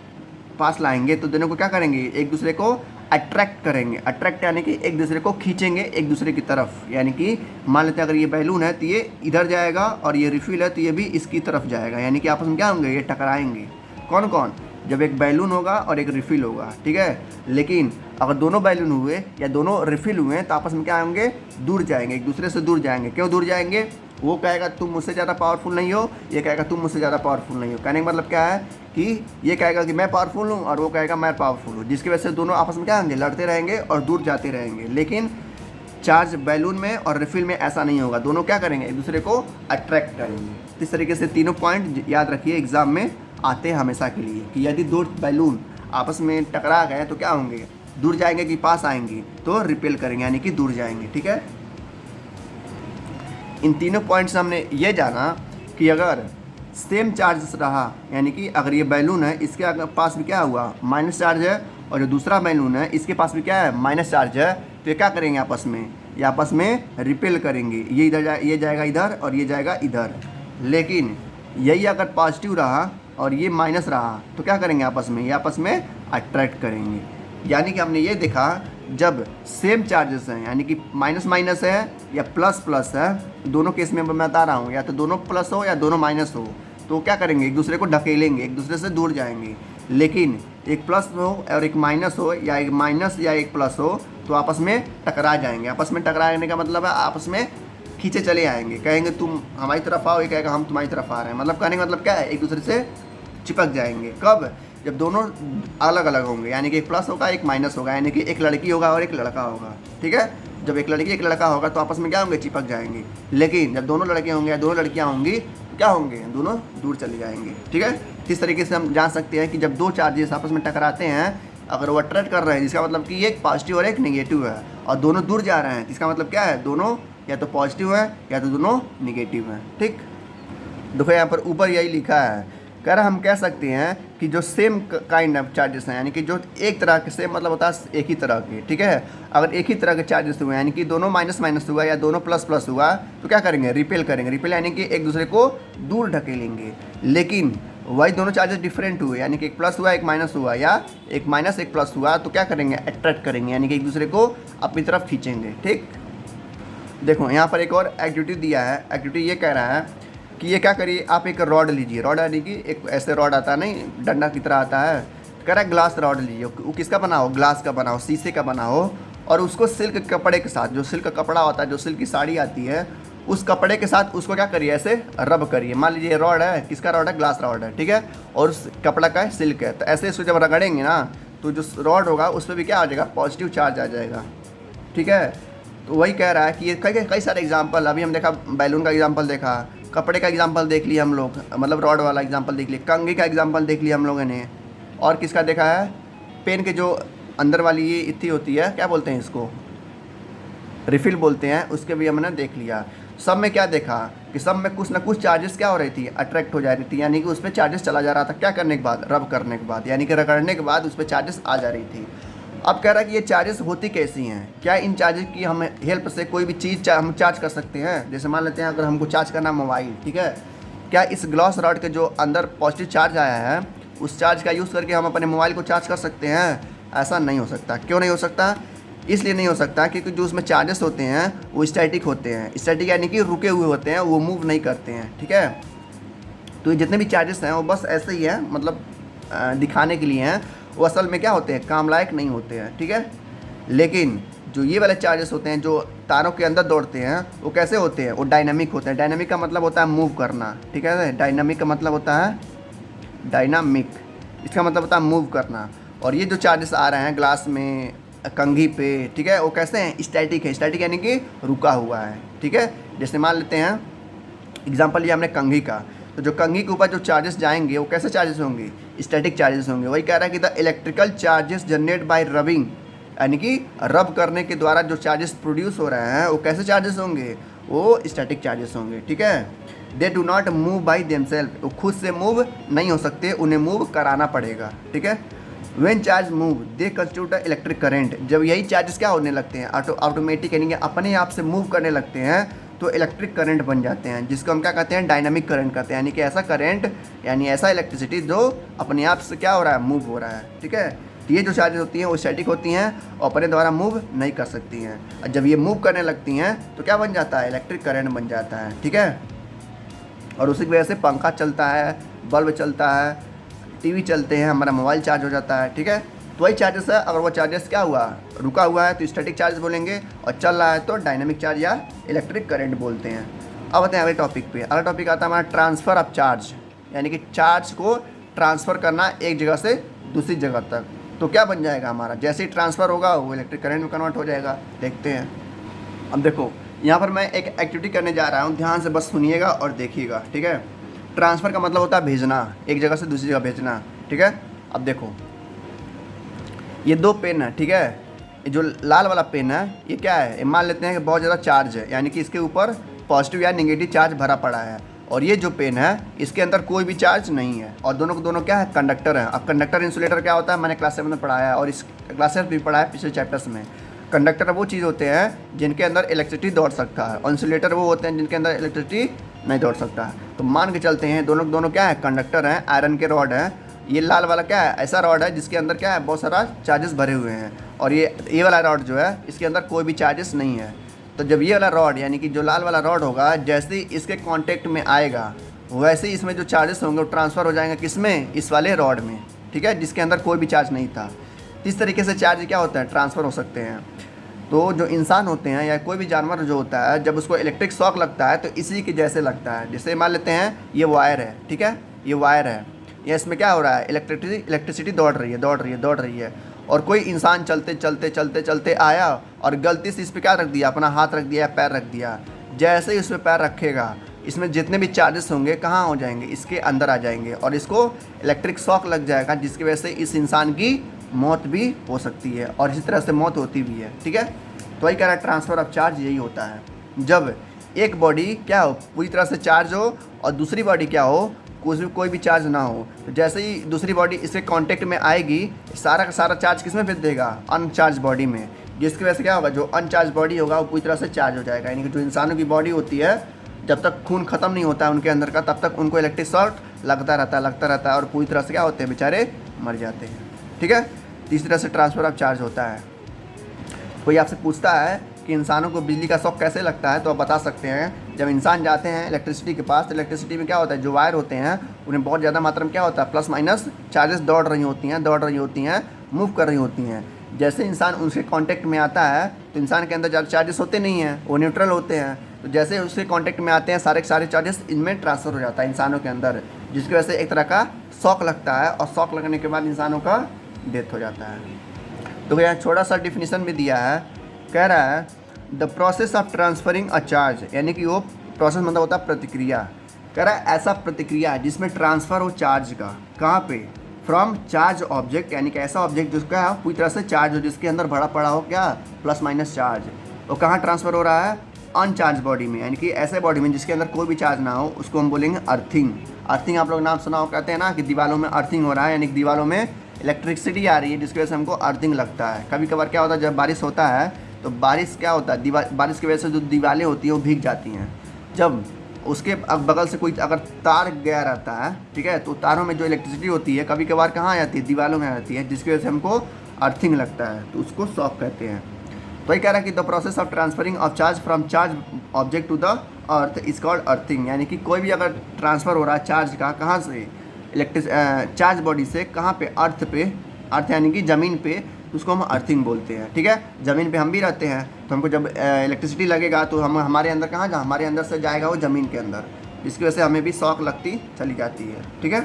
पास लाएंगे तो दोनों को क्या करेंगे, एक दूसरे को अट्रैक्ट करेंगे। अट्रैक्ट यानी कि एक दूसरे को खींचेंगे एक दूसरे की तरफ। यानी कि मान लेते हैं अगर ये बैलून है तो ये इधर जाएगा, और ये रिफिल है तो ये भी इसकी तरफ जाएगा, यानी कि आपस में क्या होंगे, ये टकराएंगे। कौन कौन, जब एक बैलून होगा और एक रिफिल होगा, ठीक है। लेकिन अगर दोनों बैलून हुए या दोनों रिफिल हुए तो आपस में क्या होंगे, दूर जाएंगे, एक दूसरे से दूर जाएंगे। क्यों दूर जाएंगे? वो कहेगा तुम मुझसे ज़्यादा पावरफुल नहीं हो, ये कहेगा तुम मुझसे ज़्यादा पावरफुल नहीं हो। कहने का मतलब क्या है कि ये कहेगा कि मैं पावरफुल हूँ और वो कहेगा मैं पावरफुल हूँ, जिसकी वजह से दोनों आपस में क्या होंगे, लड़ते रहेंगे और दूर जाते रहेंगे। लेकिन चार्ज बैलून में और रिफिल में ऐसा नहीं होगा, दोनों क्या करेंगे, एक दूसरे को अट्रैक्ट करेंगे। इस तरीके से तीनों पॉइंट याद रखिए, एग्जाम में आते हैं हमेशा के लिए कि यदि दो बैलून आपस में टकरा गए तो क्या होंगे, दूर जाएंगे कि पास आएंगे, तो रिपेल करेंगे यानी कि दूर जाएंगे, ठीक है। इन तीनों पॉइंट से हमने ये जाना कि अगर सेम चार्ज रहा, यानी कि अगर ये बैलून है इसके पास भी क्या हुआ, माइनस चार्ज है, और जो दूसरा बैलून है इसके पास भी क्या है, माइनस चार्ज है, तो ये क्या करेंगे आपस में, ये आपस में रिपेल करेंगे। ये इधर ये जाएगा इधर और ये जाएगा इधर। लेकिन यही अगर पॉजिटिव रहा और ये माइनस रहा तो क्या करेंगे आपस में, ये आपस में अट्रैक्ट करेंगे। यानी कि हमने ये देखा जब सेम चार्जेस हैं, यानी कि माइनस माइनस है या प्लस प्लस है, दोनों केस में मैं बता रहा हूँ, या तो दोनों प्लस हो या दोनों माइनस हो, तो क्या करेंगे, एक दूसरे को ढकेलेंगे, एक दूसरे से दूर जाएंगे। लेकिन एक प्लस हो और एक माइनस हो, या एक माइनस या एक प्लस हो, तो आपस में टकरा जाएंगे। आपस में टकराने का मतलब है आपस में खींचे चले आएंगे, कहेंगे तुम हमारी तरफ आओ, ये कहेगा हम तुम्हारी तरफ आ रहे हैं। मतलब कहने का मतलब क्या है, एक दूसरे से चिपक जाएंगे। कब? जब दोनों अलग अलग होंगे, यानी कि एक प्लस होगा एक माइनस होगा, यानी कि एक लड़की होगा और एक लड़का होगा, ठीक है। जब एक लड़की एक लड़का होगा तो आपस में क्या होंगे, चिपक जाएंगे। लेकिन जब दोनों लड़के होंगे या दोनों लड़कियां होंगी तो क्या होंगे, दोनों दूर चले जाएंगे, ठीक है। इस तरीके से हम जान सकते हैं कि जब दो चार्जेस आपस में टकराते हैं, अगर वो अट्रैक्ट कर रहे हैं, जिसका मतलब कि एक पॉजिटिव और एक नेगेटिव है, और दोनों दूर जा रहे हैं, इसका मतलब क्या है, दोनों या तो पॉजिटिव है या तो दोनों निगेटिव हैं, ठीक। देखो यहाँ पर ऊपर यही लिखा है, कह रहा हम कह सकते हैं कि जो सेम काइंड ऑफ चार्जेस हैं, यानी कि जो एक तरह के, सेम मतलब होता है एक ही तरह के, ठीक है। अगर एक ही तरह के चार्जेस हुए, यानी कि दोनों माइनस माइनस हुआ या दोनों प्लस प्लस हुआ, तो क्या करेंगे, रिपेल करेंगे। रिपेल यानी कि एक दूसरे को दूर ढकेलेंगे। लेकिन वही दोनों चार्जेस डिफरेंट हुए, यानी कि एक प्लस हुआ एक माइनस हुआ, या एक माइनस एक प्लस हुआ, तो क्या करेंगे, अट्रैक्ट करेंगे, यानी कि एक दूसरे को अपनी तरफ खींचेंगे, ठीक। देखो यहाँ पर एक और एक्टिविटी दिया है। एक्टिविटी ये कह रहा है कि ये क्या करिए, आप एक रॉड लीजिए। रॉड यानी कि एक ऐसे रॉड आता है, नहीं डंडा की तरह आता है, कह रहा है ग्लास रॉड लीजिए। वो किसका बना हो, ग्लास का बना हो, शीशे का बना हो, और उसको सिल्क कपड़े के साथ, जो सिल्क का कपड़ा होता है, जो सिल्क की साड़ी आती है, उस कपड़े के साथ उसको क्या करिए, ऐसे रब करिए। मान लीजिए रॉड है, किसका रॉड है, ग्लास रॉड है, ठीक है, और उस कपड़ा का सिल्क है, तो ऐसे इसको जब रगड़ेंगे ना, तो जो रॉड होगा उस पर भी क्या आ जाएगा, पॉजिटिव चार्ज आ जाएगा, ठीक है। तो वही कह रहा है कि ये कई सारे एग्जाम्पल, अभी हम देखा बैलून का एग्जाम्पल देखा, कपड़े का एग्जाम्पल देख लिया हम लोग, मतलब रॉड वाला एग्जाम्पल देख लिया, कंघी का एग्जाम्पल देख लिया हम लोगों ने, और किसका देखा है, पेन के जो अंदर वाली ये इतनी होती है, क्या बोलते हैं इसको, रिफिल बोलते हैं, उसके भी हमने देख लिया। सब में क्या देखा कि सब में कुछ ना कुछ चार्जेस क्या हो रही थी, अट्रैक्ट हो जा रही थी, यानी कि उस पर चार्जेस चला जा रहा था। क्या करने के बाद, रब करने के बाद, यानी कि रगड़ने के बाद उस पर चार्जेस आ जा रही थी। अब कह रहा है कि ये चार्जेस होती कैसी हैं, क्या इन चार्जेस की हम हेल्प से कोई भी चीज़ हम चार्ज कर सकते हैं। जैसे मान लेते हैं अगर हमको चार्ज करना मोबाइल, ठीक है, क्या इस ग्लास रॉड के जो अंदर पॉजिटिव चार्ज आया है, उस चार्ज का यूज़ करके हम अपने मोबाइल को चार्ज कर सकते हैं? ऐसा नहीं हो सकता। क्यों नहीं हो सकता? इसलिए नहीं हो सकता क्योंकि जो उसमें चार्जेस होते हैं वो स्टैटिक होते हैं। स्टैटिक यानी कि रुके हुए होते हैं, वो मूव नहीं करते हैं, ठीक है। तो ये जितने भी चार्जेस हैं वो बस ऐसे ही हैं, मतलब दिखाने के लिए हैं, वो असल में क्या होते हैं, काम लायक नहीं होते हैं, ठीक है। लेकिन जो ये वाले चार्जेस होते हैं जो तारों के अंदर दौड़ते हैं, वो कैसे होते हैं, वो डायनामिक होते हैं। डायनामिक का मतलब होता है मूव करना, ठीक है। डायनामिक का मतलब होता है डायनामिक, इसका मतलब होता है मूव करना। और ये जो चार्जेस आ रहे हैं ग्लास में, कंघी पे, ठीक है, वो कैसे हैं, स्टैटिक है। स्टैटिक यानी कि रुका हुआ है, ठीक है। जैसे मान लेते हैं एग्जांपल लिया हमने कंघी का, तो जो कंघी के ऊपर जो चार्जेस जाएंगे वो कैसे चार्जेस होंगे, स्टैटिक चार्जेस होंगे। वही कह रहा है कि the electrical charges generate bye rubbing, यानी कि रब करने के द्वारा जो चार्जेस प्रोड्यूस हो रहे हैं वो कैसे चार्जेस होंगे, वो स्टैटिक चार्जेस होंगे, ठीक है। They do not move by themself, वो खुद से मूव नहीं हो सकते, उन्हें मूव कराना पड़ेगा, ठीक है। When charge move they constitute a electric current, जब यही चार्जेस क्या होने लगते हैं, ऑटोमेटिक यानी कि अपने आप से मूव करने लगते हैं, तो इलेक्ट्रिक करंट बन जाते हैं, जिसको हम क्या कहते हैं, डायनामिक करंट कहते हैं। यानी कि ऐसा करंट, यानी ऐसा इलेक्ट्रिसिटी जो अपने आप से क्या हो रहा है, मूव हो रहा है, ठीक है। तो ये जो चार्जेस होती हैं वो स्टैटिक होती हैं और अपने द्वारा मूव नहीं कर सकती हैं। और जब ये मूव करने लगती हैं तो क्या बन जाता है, इलेक्ट्रिक करंट बन जाता है, ठीक है। और उसी की वजह से पंखा चलता है, बल्ब चलता है, टीवी चलते हैं, हमारा मोबाइल चार्ज हो जाता है, ठीक है। तो वही चार्जेस है। अगर वो चार्जेस क्या हुआ, रुका हुआ है तो स्टैटिक चार्ज बोलेंगे, और चल रहा है तो डायनामिक चार्ज या इलेक्ट्रिक करंट बोलते हैं। अब आते हैं अगले टॉपिक पे। अगला टॉपिक आता है हमारा ट्रांसफ़र ऑफ चार्ज, यानी कि चार्ज को ट्रांसफ़र करना एक जगह से दूसरी जगह तक। तो क्या बन जाएगा हमारा, जैसे ही ट्रांसफ़र होगा वो इलेक्ट्रिक करंट में कन्वर्ट हो जाएगा। देखते हैं। अब देखो यहाँ पर मैं एक एक्टिविटी करने जा रहा हूँ, ध्यान से बस सुनिएगा और देखिएगा, ठीक है। ट्रांसफ़र का मतलब होता है भेजना, एक जगह से दूसरी जगह भेजना, ठीक है। अब देखो ये दो पेन है, ठीक है। ये जो लाल वाला पेन है ये क्या है, मान लेते हैं कि बहुत ज़्यादा चार्ज है, यानी कि इसके ऊपर पॉजिटिव या नेगेटिव चार्ज भरा पड़ा है। और ये जो पेन है इसके अंदर कोई भी चार्ज नहीं है, और दोनों को दोनों क्या है, कंडक्टर है। अब कंडक्टर इंसुलेटर क्या होता है, मैंने क्लास 7 में पढ़ाया है, और इस क्लास भी पढ़ा है पिछले चैप्टर्स में। कंडक्टर वो चीज़ होते हैं जिनके अंदर इलेक्ट्रिसिटी दौड़ सकता है, और इंसुलेटर वो होते हैं जिनके अंदर इलेक्ट्रिसिटी नहीं दौड़ सकता है। तो मान के चलते हैं दोनों दोनों क्या है, कंडक्टर हैं, आयरन के रॉड हैं। ये लाल वाला क्या है, ऐसा रॉड है जिसके अंदर क्या है, बहुत सारा चार्जेस भरे हुए हैं। और ये वाला रॉड जो है इसके अंदर कोई भी चार्जेस नहीं है। तो जब ये वाला रॉड यानी कि जो लाल वाला रॉड होगा, जैसे ही इसके कांटेक्ट में आएगा वैसे ही इसमें जो चार्जेस होंगे वो ट्रांसफ़र हो जाएंगे किसमें, इस वाले रॉड में, ठीक है, जिसके अंदर कोई भी चार्ज नहीं था। इस तरीके से चार्ज क्या होता है, ट्रांसफ़र हो सकते हैं। तो जो इंसान होते हैं या कोई भी जानवर जो होता है, जब उसको इलेक्ट्रिक शॉक लगता है तो इसी के जैसे लगता है। जैसे मान लेते हैं ये वायर है, ठीक है, ये वायर है, ये इसमें क्या हो रहा है, इलेक्ट्रिसिटी दौड़ रही है। और कोई इंसान चलते आया और गलती से इस पर क्या रख दिया, अपना हाथ रख दिया, पैर रख दिया। जैसे ही उस पर पैर रखेगा इसमें जितने भी चार्जेस होंगे कहाँ हो जाएंगे, इसके अंदर आ जाएंगे, और इसको इलेक्ट्रिक शॉक लग जाएगा, जिसकी वजह से इस इंसान की मौत भी हो सकती है, और इसी तरह से मौत होती भी है, ठीक है। तो वही कह रहा है ट्रांसफ़र ऑफ चार्ज यही होता है, जब एक बॉडी क्या हो, पूरी तरह से चार्ज हो, और दूसरी बॉडी क्या हो, कोई भी चार्ज ना हो। तो जैसे ही दूसरी बॉडी इसके कांटेक्ट में आएगी, सारा का सारा चार्ज किस में भेज देगा, अनचार्ज बॉडी में, जिसकी वजह से क्या होगा, जो अनचार्ज बॉडी होगा वो पूरी तरह से चार्ज हो जाएगा। यानी कि जो इंसानों की बॉडी होती है, जब तक खून ख़त्म नहीं होता है उनके अंदर का, तब तक उनको इलेक्ट्रिक शॉक लगता रहता है, और पूरी तरह से क्या होते हैं, बेचारे मर जाते हैं, ठीक है। तीसरी तरह से ट्रांसफ़र ऑफ चार्ज होता है। कोई आपसे पूछता है कि इंसानों को बिजली का शॉक कैसे लगता है, तो आप बता सकते हैं, जब इंसान जाते हैं इलेक्ट्रिसिटी के पास, तो इलेक्ट्रिसिटी में क्या होता है, जो वायर होते हैं उन्हें बहुत ज़्यादा मात्रा में क्या होता है, प्लस माइनस चार्जेस दौड़ रही होती हैं, मूव कर रही होती हैं। जैसे इंसान उनके कांटेक्ट में आता है तो इंसान के अंदर ज़्यादा चार्जेस होते नहीं हैं, वो न्यूट्रल होते हैं। तो जैसे उसके कांटेक्ट में आते हैं सारे के सारे चार्जेस इनमें ट्रांसफ़र हो जाता है इंसानों के अंदर, जिसकी वजह से एक तरह का शॉक लगता है, और शॉक लगने के बाद इंसानों का डेथ हो जाता है। तो यहाँ छोटा सा डिफिनीसन भी दिया है, कह रहा है the process of transferring a charge, यानी कि वो प्रोसेस मतलब होता है प्रतिक्रिया। कह रहा है ऐसा प्रतिक्रिया जिसमें ट्रांसफ़र हो चार्ज का, कहाँ पे, फ्रॉम चार्ज ऑब्जेक्ट, यानी कि ऐसा ऑब्जेक्ट जिसका पूरी तरह से चार्ज हो, जिसके अंदर भरा पड़ा हो क्या, प्लस माइनस चार्ज। तो कहाँ ट्रांसफ़र हो रहा है, अनचार्ज बॉडी में, यानी कि ऐसे बॉडी में जिसके अंदर कोई भी चार्ज ना हो, उसको हम बोलेंगे अर्थिंग। अर्थिंग आप लोग नाम सुना हो, कहते हैं ना कि दीवारों में अर्थिंग हो रहा है, यानी कि दीवारों में इलेक्ट्रिसिटी आ रही है, जिसकी वजह से हमको अर्थिंग लगता है। कभी कभार क्या होता है, जब बारिश होता है तो बारिश क्या होता है, बारिश की वजह से जो दीवारें होती हैं वो भीग जाती हैं। जब उसके बगल से कोई अगर तार गया रहता है, ठीक है, तो तारों में जो इलेक्ट्रिसिटी होती है कभी कभार कहाँ आ जाती है, दीवारों में आ जाती है, जिसकी वजह से हमको अर्थिंग लगता है, तो उसको शॉक कहते हैं। तो ये कह रहा है कि the process of transferring of charge from charge object to the earth is called earthing. यानी कि कोई भी अगर ट्रांसफ़र हो रहा है चार्ज का, कहाँ से, चार्ज बॉडी से कहाँ पे, अर्थ पे, अर्थ यानी कि ज़मीन पे, तो उसको हम अर्थिंग बोलते हैं, ठीक है। ज़मीन पे हम भी रहते हैं, तो हमको जब इलेक्ट्रिसिटी लगेगा तो हम हमारे अंदर कहाँ जा, हमारे अंदर से जाएगा वो ज़मीन के अंदर, जिसकी वजह से हमें भी शॉक लगती चली जाती है, ठीक है।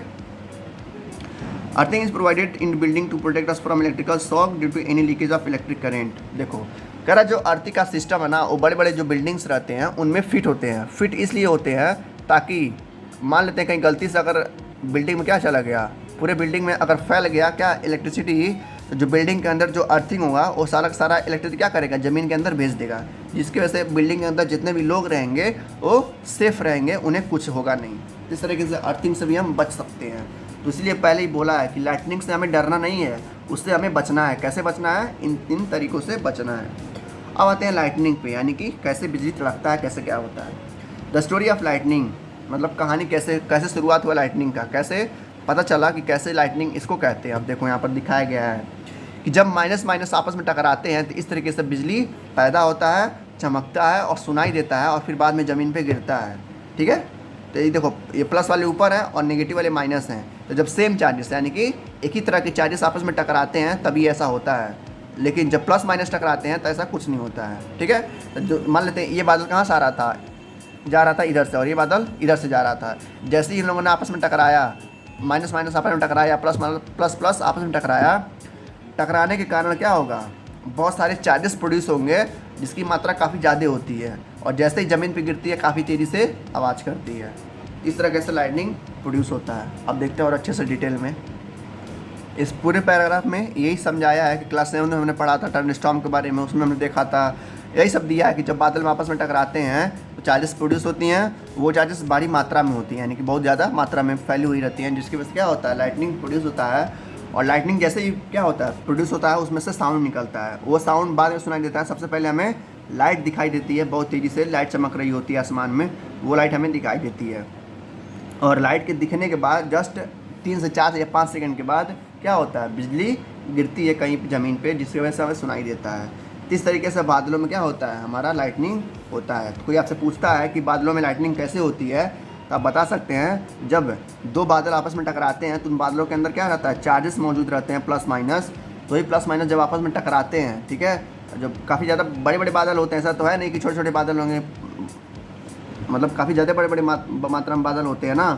Earthing is provided in building to protect us from electrical shock due to any leakage of electric current. देखो कह रहा जो अर्थिंग का सिस्टम है ना, वो बड़े बड़े जो बिल्डिंग्स रहते हैं उनमें फिट होते हैं। फिट इसलिए होते हैं ताकि मान लेते हैं कहीं गलती से अगर बिल्डिंग में क्या चला गया, पूरे बिल्डिंग में अगर फैल गया क्या इलेक्ट्रिसिटी, तो जो बिल्डिंग के अंदर जो अर्थिंग होगा वो सारा का सारा इलेक्ट्रिसिटी क्या करेगा, ज़मीन के अंदर भेज देगा, जिसकी वजह से बिल्डिंग के अंदर जितने भी लोग रहेंगे वो सेफ़ रहेंगे, उन्हें कुछ होगा नहीं। इस तरीके से अर्थिंग से भी हम बच सकते हैं। तो इसलिए पहले ही बोला है कि लाइटनिंग से हमें डरना नहीं है, उससे हमें बचना है। कैसे बचना है, इन 3 तरीक़ों से बचना है। अब आते हैं लाइटनिंग पे, यानी कि कैसे बिजली तड़कता है, कैसे क्या होता है। द स्टोरी ऑफ लाइटनिंग मतलब कहानी कैसे शुरुआत हुआ लाइटनिंग का, कैसे पता चला कि कैसे लाइटनिंग इसको कहते हैं। अब देखो यहाँ पर दिखाया गया है कि जब माइनस माइनस आपस में टकराते हैं तो इस तरीके से बिजली पैदा होता है, चमकता है और सुनाई देता है, और फिर बाद में ज़मीन पे गिरता है, ठीक है। तो ये देखो, ये प्लस वाले ऊपर है और नेगेटिव वाले माइनस हैं। तो जब सेम चार्जेस यानी कि एक ही तरह के चार्जेस आपस में टकराते हैं तभी ऐसा होता है, लेकिन जब प्लस माइनस टकराते हैं तो ऐसा कुछ नहीं होता है। ठीक है, तो जो मान लेते हैं ये बादल कहाँ से आ रहा था, जा रहा था इधर से, और ये बादल इधर से जा रहा था। जैसे ही इन लोगों ने आपस में टकराया, माइनस माइनस आपस में टकराया, प्लस प्लस प्लस आपस में टकराया, टकराने के कारण क्या होगा, बहुत सारे चार्जेस प्रोड्यूस होंगे जिसकी मात्रा काफ़ी ज़्यादा होती है, और जैसे ही ज़मीन पे गिरती है काफ़ी तेज़ी से आवाज़ करती है। इस तरह से लाइटनिंग प्रोड्यूस होता है। अब देखते हैं और अच्छे से डिटेल में। इस पूरे पैराग्राफ में यही समझाया है कि क्लास 7 में हमने पढ़ा था थंडरस्टॉर्म के बारे में, उसमें हमने देखा था, यही सब दिया है कि जब बादल आपस में टकराते हैं तो चार्जेस प्रोड्यूस होती हैं, वो चार्जेस बड़ी मात्रा में होती हैं, यानी कि बहुत ज़्यादा मात्रा में फैली हुई रहती हैं, जिसकी वजह से क्या होता है, लाइटनिंग प्रोड्यूस होता है। और लाइटनिंग जैसे ही क्या होता है, प्रोड्यूस होता है, उसमें से साउंड निकलता है, वो साउंड बाद में सुनाई देता है। सबसे पहले हमें लाइट दिखाई देती है, बहुत तेज़ी से लाइट चमक रही होती है आसमान में, वो लाइट हमें दिखाई देती है। और लाइट के दिखने के बाद जस्ट 3 से 4 या 5 सेकंड के बाद क्या होता है, बिजली गिरती है कहीं ज़मीन पे, जिसकी वजह से हमें सुनाई देता है। इस तरीके से बादलों में क्या होता है, हमारा लाइटनिंग होता है। तो कोई आपसे पूछता है कि बादलों में लाइटनिंग कैसे होती है, तो आप बता सकते हैं जब दो बादल आपस में टकराते हैं तो उन बादलों के अंदर क्या रहता है, चार्जेस मौजूद रहते हैं, प्लस माइनस। तो ये प्लस माइनस जब आपस में टकराते हैं, ठीक है, जब काफ़ी ज़्यादा बड़े बड़े बादल होते हैं, ऐसा तो है नहीं कि छोटे छोटे बादल होंगे, मतलब काफ़ी ज़्यादा बड़े बड़े मात्रा में बादल होते हैं ना,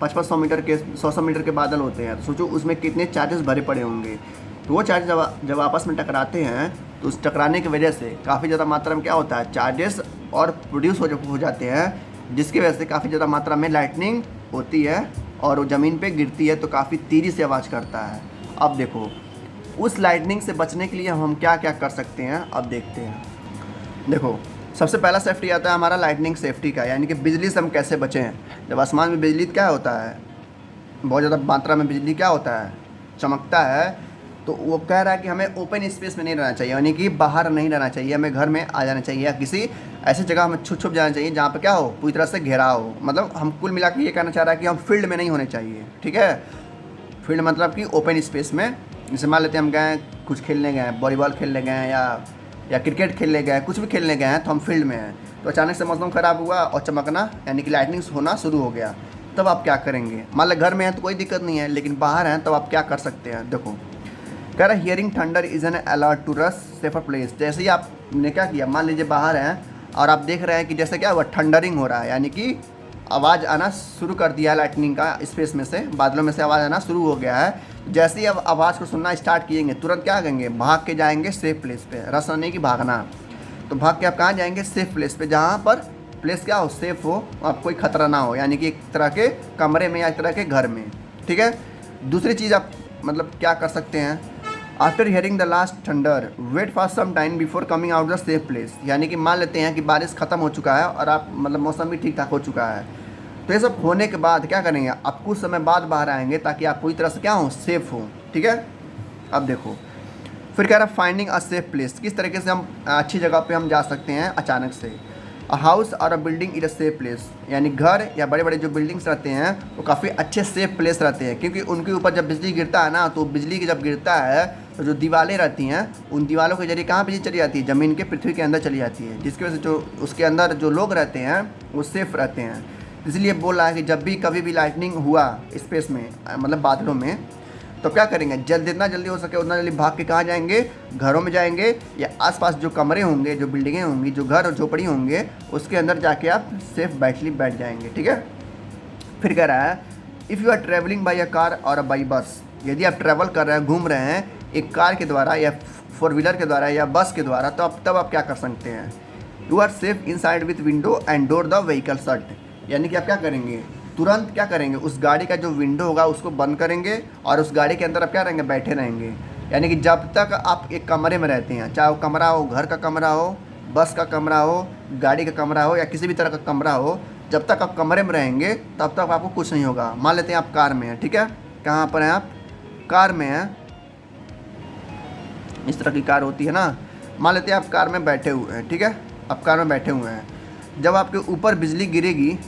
500 मीटर के 100 मीटर के बादल होते हैं। तो सोचो उसमें कितने चार्जेस भरे पड़े होंगे। तो वो चार्जेस जब आपस में टकराते हैं तो उस टकराने की वजह से काफ़ी ज़्यादा मात्रा में क्या होता है, चार्जेस और प्रोड्यूस हो जाते हैं, जिसकी वजह से काफ़ी ज़्यादा मात्रा में लाइटनिंग होती है और वो ज़मीन पे गिरती है तो काफ़ी तेज़ी से आवाज़ करता है। अब देखो उस लाइटनिंग से बचने के लिए हम क्या क्या कर सकते हैं, अब देखते हैं। देखो सबसे पहला सेफ्टी आता है हमारा लाइटनिंग सेफ्टी का, यानी कि बिजली से हम कैसे बचें। जब आसमान में बिजली क्या होता है, बहुत ज़्यादा मात्रा में बिजली क्या होता है, चमकता है, तो वो कह रहा है कि हमें ओपन स्पेस में नहीं रहना चाहिए, यानी कि बाहर नहीं रहना चाहिए, हमें घर में आ जाना चाहिए या किसी ऐसी जगह हमें छुप जाना चाहिए जहाँ पे क्या हो, पूरी तरह से घेरा हो। मतलब हम कुल मिला के ये कहना चाह रहा है कि हम फील्ड में नहीं होने चाहिए। ठीक है, फील्ड मतलब कि ओपन स्पेस में, जैसे मान लेते हैं हम गए कुछ खेलने गए, वॉलीबॉल खेलने गए या क्रिकेट खेलने गए, कुछ भी खेलने गए हैं, तो हम फील्ड में हैं, तो अचानक से मौसम ख़राब हुआ और चमकना यानी कि लाइटनिंग होना शुरू हो गया, तब आप क्या करेंगे। मान लो घर में हैं तो कोई दिक्कत नहीं है, लेकिन बाहर हैं तब आप क्या कर सकते हैं। देखो कह रहा है hearing thunder is an alert to rush safer place. जैसे ही आपने क्या किया, मान लीजिए बाहर हैं और आप देख रहे हैं कि जैसे क्या हुआ, थंडरिंग हो रहा है, यानी कि आवाज़ आना शुरू कर दिया है लाइटनिंग का, स्पेस में से, बादलों में से आवाज़ आना शुरू हो गया है। जैसे ही अब आवाज़ को सुनना स्टार्ट किएंगे, तुरंत क्या करेंगे, भाग के जाएंगे सेफ प्लेस पे। रश नहीं कि भागना, तो भाग के आप कहाँ जाएंगे, सेफ प्लेस पे, जहाँ पर प्लेस क्या हो, सेफ हो, आप कोई खतरा ना हो, यानी कि एक तरह के कमरे में या एक तरह के घर में। ठीक है, दूसरी चीज़ आप मतलब क्या कर सकते हैं, after hearing the last thunder wait for some time before coming out the safe place. यानी कि मान लेते हैं कि बारिश ख़त्म हो चुका है और आप मतलब मौसम भी ठीक ठाक हो चुका है, तो ये सब होने के बाद क्या करेंगे, आप कुछ समय बाद बाहर आएंगे ताकि आप पूरी तरह से क्या हो, सेफ हो। ठीक है, अब देखो फिर कह रहा है फाइंडिंग अ सेफ प्लेस, किस तरीके से हम अच्छी जगह पे हम जा सकते हैं अचानक से। अ हाउस और a building is a safe place, यानी घर या बड़े बड़े जो बिल्डिंग्स रहते हैं वो काफ़ी अच्छे सेफ प्लेस रहते हैं, क्योंकि उनके ऊपर जब बिजली गिरता है ना, तो बिजली की जब गिरता है तो जो दीवारें रहती हैं, उन दीवारों के जरिए कहाँ बिजली चली जाती है, ज़मीन के, पृथ्वी के अंदर चली जाती है, जिसकी वजह से जो उसके अंदर जो लोग रहते हैं वो सेफ रहते हैं। इसलिए बोल रहा है कि जब भी कभी भी लाइटनिंग हुआ स्पेस में, मतलब बादलों में, तो क्या करेंगे, जितना जल्दी हो सके उतना जल्दी भाग के कहाँ जाएंगे, घरों में जाएंगे, या आसपास जो कमरे होंगे, जो बिल्डिंगें होंगी, जो घर और झोपड़ी होंगे, उसके अंदर जाके आप सेफ बैठ जाएंगे। ठीक है, फिर कह रहा है if you are travelling by a car और बाई बस, यदि आप ट्रैवल कर रहे हैं, घूम रहे हैं एक कार के द्वारा या 4 व्हीलर के द्वारा या बस के द्वारा, तो तब आप क्या कर सकते हैं, you are safe inside with window and door the vehicle shut. यानी कि आप क्या करेंगे, तुरंत क्या करेंगे, उस गाड़ी का जो विंडो होगा उसको बंद करेंगे और उस गाड़ी के अंदर आप क्या रहेंगे, बैठे रहेंगे। यानी कि जब तक आप एक कमरे में रहते हैं, चाहे वो कमरा हो, घर का कमरा हो, बस का कमरा हो, गाड़ी का कमरा हो या किसी भी तरह का कमरा हो, जब तक आप कमरे में रहेंगे तब तक आपको कुछ नहीं होगा। मान लेते हैं आप कार में हैं, ठीक है, कहाँ पर हैं आप, कार में हैं, इस तरह की कार होती है ना, मान लेते हैं आप कार में बैठे हुए हैं। ठीक है, आप कार में बैठे हुए हैं, जब आपके ऊपर बिजली गिरेगी,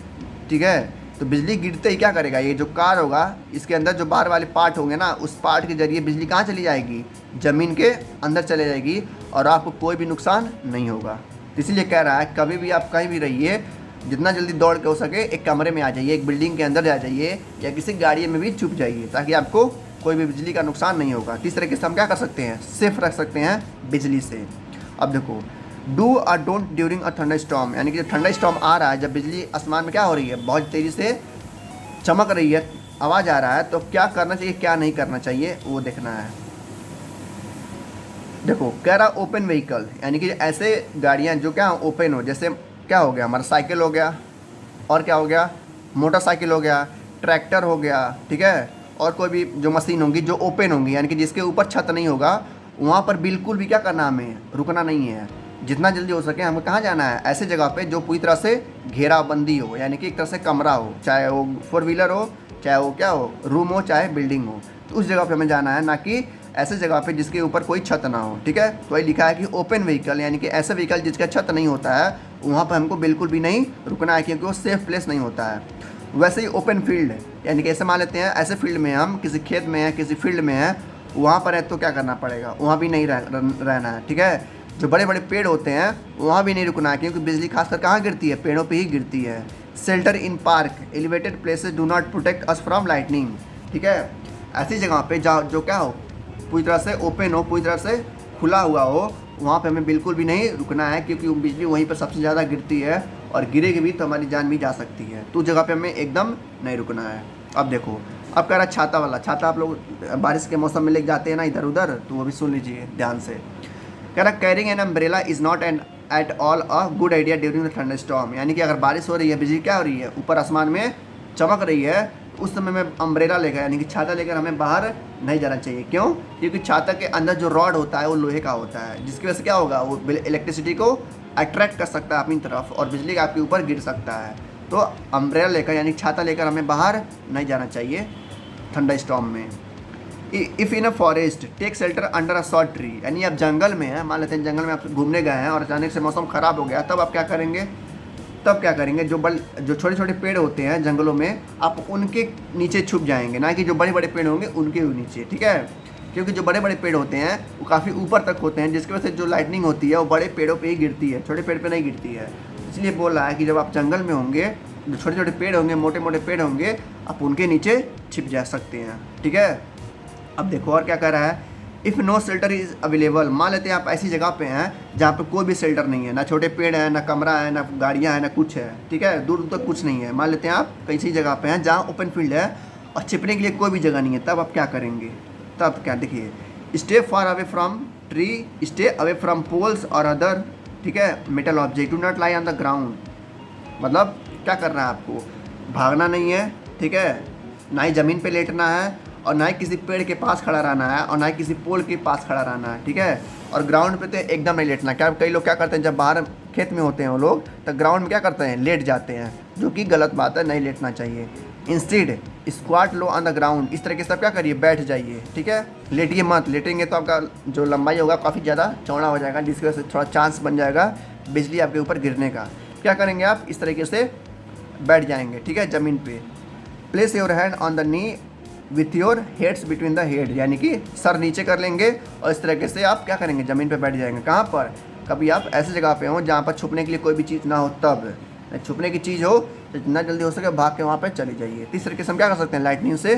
ठीक है, तो बिजली गिरते ही क्या करेगा, ये जो कार होगा इसके अंदर जो बाहर वाले पार्ट होंगे ना, उस पार्ट के जरिए बिजली कहाँ चली जाएगी, ज़मीन के अंदर चले जाएगी और आपको कोई भी नुकसान नहीं होगा। इसलिए कह रहा है कभी भी आप कहीं भी रहिए, जितना जल्दी दौड़ के हो सके एक कमरे में आ जाइए, एक बिल्डिंग के अंदर आ जाइए, या किसी गाड़ी में भी छुप जाइए, ताकि आपको कोई भी बिजली का नुकसान नहीं होगा। किस तरीके से हम क्या कर सकते हैं, सेफ रख सकते हैं बिजली से। अब देखो, डू और don't during a thunder storm, यानी कि जब थंडर स्टॉर्म आ रहा है, जब बिजली आसमान में क्या हो रही है, बहुत तेज़ी से चमक रही है, आवाज़ आ रहा है, तो क्या करना चाहिए क्या नहीं करना चाहिए वो देखना है। देखो कह रहा ओपन व्हीकल, यानी कि ऐसे गाड़ियाँ जो क्या ओपन हो, जैसे क्या हो गया हमारा साइकिल हो गया, और क्या हो गया मोटरसाइकिल हो गया, ट्रैक्टर हो गया, ठीक है, और कोई भी जो मशीन होंगी जो ओपन होंगी, यानी कि जिसके ऊपर छत नहीं होगा, वहाँ पर बिल्कुल भी क्या करना, हमें रुकना नहीं है। जितना जल्दी हो सके हमें कहाँ जाना है, ऐसे जगह पे जो पूरी तरह से घेराबंदी हो, यानी कि एक तरह से कमरा हो, चाहे वो 4 व्हीलर हो, चाहे वो क्या हो रूम हो, चाहे बिल्डिंग हो, तो उस जगह पे हमें जाना है, ना कि ऐसे जगह पे जिसके ऊपर कोई छत ना हो। ठीक है, तो वही लिखा है कि ओपन व्हीकल, यानी कि ऐसे व्हीकल जिसका छत नहीं होता है वहाँ पर हमको बिल्कुल भी नहीं रुकना है, क्योंकि वो सेफ प्लेस नहीं होता है। वैसे ही ओपन फील्ड, यानी कि ऐसे मान लेते हैं ऐसे फील्ड में हम किसी खेत में हैं, किसी फील्ड में हैं, वहाँ पर है तो क्या करना पड़ेगा, वहाँ भी नहीं रहना है। ठीक है, जो बड़े बड़े पेड़ होते हैं वहाँ भी नहीं रुकना है, क्योंकि बिजली खासकर कहाँ गिरती है, पेड़ों पे ही गिरती है। Shelter in park, elevated places do not protect us from lightning. ठीक है, ऐसी जगह पे जहाँ जो क्या हो पूरी तरह से ओपन हो, पूरी तरह से खुला हुआ हो, वहाँ पे हमें बिल्कुल भी नहीं रुकना है, क्योंकि बिजली वहीं पर सबसे ज़्यादा गिरती है, और गिरेगी भी तो हमारी जान भी जा सकती है। तो उस जगह पे हमें एकदम नहीं रुकना है। अब देखो, अब कह रहा छाता वाला, छाता आप लोग बारिश के मौसम में लेके जाते हैं ना इधर उधर, तो वो भी सुन लीजिए ध्यान से। कह रहा carrying an umbrella is not an at all a good idea during the thunder storm, यानी कि अगर बारिश हो रही है, बिजली क्या हो रही है, ऊपर आसमान में चमक रही है, तो उस समय में अम्ब्रेला लेकर, यानी कि छाता लेकर हमें बाहर नहीं जाना चाहिए। क्यों? क्योंकि छाता के अंदर जो रॉड होता है वो लोहे का होता है, जिसकी वजह से क्या होगा, वो इलेक्ट्रिसिटी को अट्रैक्ट कर सकता है अपनी तरफ, और बिजली आपके ऊपर गिर सकता है। तो अम्ब्रेला लेकर, यानी छाता लेकर हमें बाहर नहीं जाना चाहिए थंडर स्टॉर्म में। If in a forest take shelter under a short tree, यानी आप जंगल में हैं, मान लेते हैं जंगल में आप घूमने गए हैं और अचानक से मौसम ख़राब हो गया, तब आप क्या करेंगे, तब क्या करेंगे, जो छोटे छोटे पेड़ होते हैं जंगलों में, आप उनके नीचे छुप जाएंगे, ना कि जो बड़े बड़े पेड़ होंगे उनके नीचे। ठीक है, क्योंकि जो बड़े बड़े पेड़ होते हैं वो काफ़ी ऊपर तक होते हैं, जिसकी वजह से जो लाइटनिंग होती है वो बड़े पेड़ों पे ही गिरती है, छोटे पेड़ पे नहीं गिरती है। इसलिए बोल रहा है कि जब आप जंगल में होंगे, जो छोटे छोटे पेड़ होंगे, मोटे मोटे पेड़ होंगे, आप उनके नीचे छिप जा सकते हैं। ठीक है, अब देखो और क्या कह रहा है, if no shelter is available, मान लेते हैं आप ऐसी जगह पे हैं जहाँ पे कोई भी शेल्टर नहीं है, ना छोटे पेड़ है, ना कमरा है, ना गाड़ियाँ हैं, ना कुछ है। ठीक है, दूर दूर तक कुछ नहीं है, मान लेते हैं आप कहीं सी जगह पे हैं जहाँ ओपन फील्ड है और छिपने के लिए कोई भी जगह नहीं है, तब आप क्या करेंगे, तब क्या, देखिए, stay far away from tree, stay away from poles और अदर, ठीक है, metal object, do not lie on the ground. मतलब क्या करना है आपको, भागना नहीं है, ठीक है, ना ही ज़मीन पे लेटना है, और ना ही किसी पेड़ के पास खड़ा रहना है, और ना ही किसी पोल के पास खड़ा रहना है। ठीक है, और ग्राउंड पे तो एकदम नहीं लेटना। क्या कई लोग क्या करते हैं, जब बाहर खेत में होते हैं वो लोग, तो ग्राउंड में क्या करते हैं, लेट जाते हैं, जो कि गलत बात है, नहीं लेटना चाहिए। Instead squat low on the ground, इस तरीके से आप क्या करिए, बैठ जाइए। ठीक है, लेटिए मत, लेटेंगे तो आपका जो लंबाई होगा काफ़ी ज़्यादा चौड़ा हो जाएगा, जिसकी वजह से थोड़ा चांस बन जाएगा बिजली आपके ऊपर गिरने का। क्या करेंगे आप, इस तरीके से बैठ जाएंगे। ठीक है, ज़मीन पे। Place your hand on the knee with your heads between the head, यानी कि सर नीचे कर लेंगे और इस तरीके से आप क्या करेंगे, ज़मीन पे बैठ जाएंगे। कहाँ पर, कभी आप ऐसी जगह पे हो जहाँ पर छुपने के लिए कोई भी चीज़ ना हो, तब छुपने की चीज़ हो तो जितना जल्दी हो सके भाग के वहाँ पर चली जाइए। इस तरीके से हम क्या कर सकते हैं, लाइटनिंग से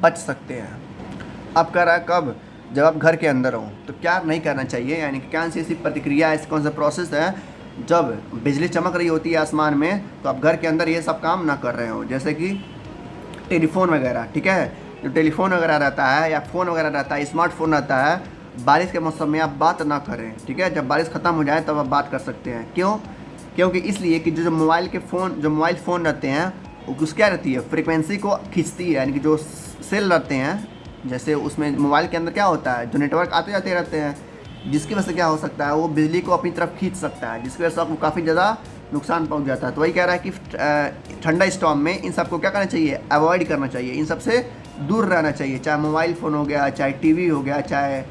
बच सकते हैं। अब कह रहा है कब, जब आप घर के अंदर हो तो क्या नहीं करना चाहिए, यानी कि कौन सी ऐसी प्रतिक्रिया, ऐसी कौन सा प्रोसेस है, जब बिजली चमक रही होती है आसमान में, तो आप घर के अंदर ये सब काम ना कर रहे हो, जैसे कि टेलीफोन वगैरह। ठीक है, जो टेलीफोन वगैरह रहता है या फ़ोन वगैरह रहता है, स्मार्टफोन रहता है, बारिश के मौसम में आप बात ना करें। ठीक है, जब बारिश ख़त्म हो जाए तब आप बात कर सकते हैं। क्यों? क्योंकि इसलिए कि जो मोबाइल फ़ोन रहते हैं उसकी क्या रहती है, फ्रिक्वेंसी को खींचती है, यानी कि जो सेल रहते हैं, जैसे उसमें मोबाइल के अंदर क्या होता है, जो नेटवर्क आते जाते रहते हैं, जिसकी वजह से क्या हो सकता है, वो बिजली को अपनी तरफ खींच सकता है, जिसकी वजह से आपको काफ़ी ज़्यादा नुकसान पहुंच जाता है। तो वही कह रहा है कि ठंडा स्टॉर्म में इन सबको क्या करना चाहिए, अवॉइड करना चाहिए, इन सब से दूर रहना चाहिए। चाहे मोबाइल फ़ोन हो गया, चाहे टीवी हो गया, चाहे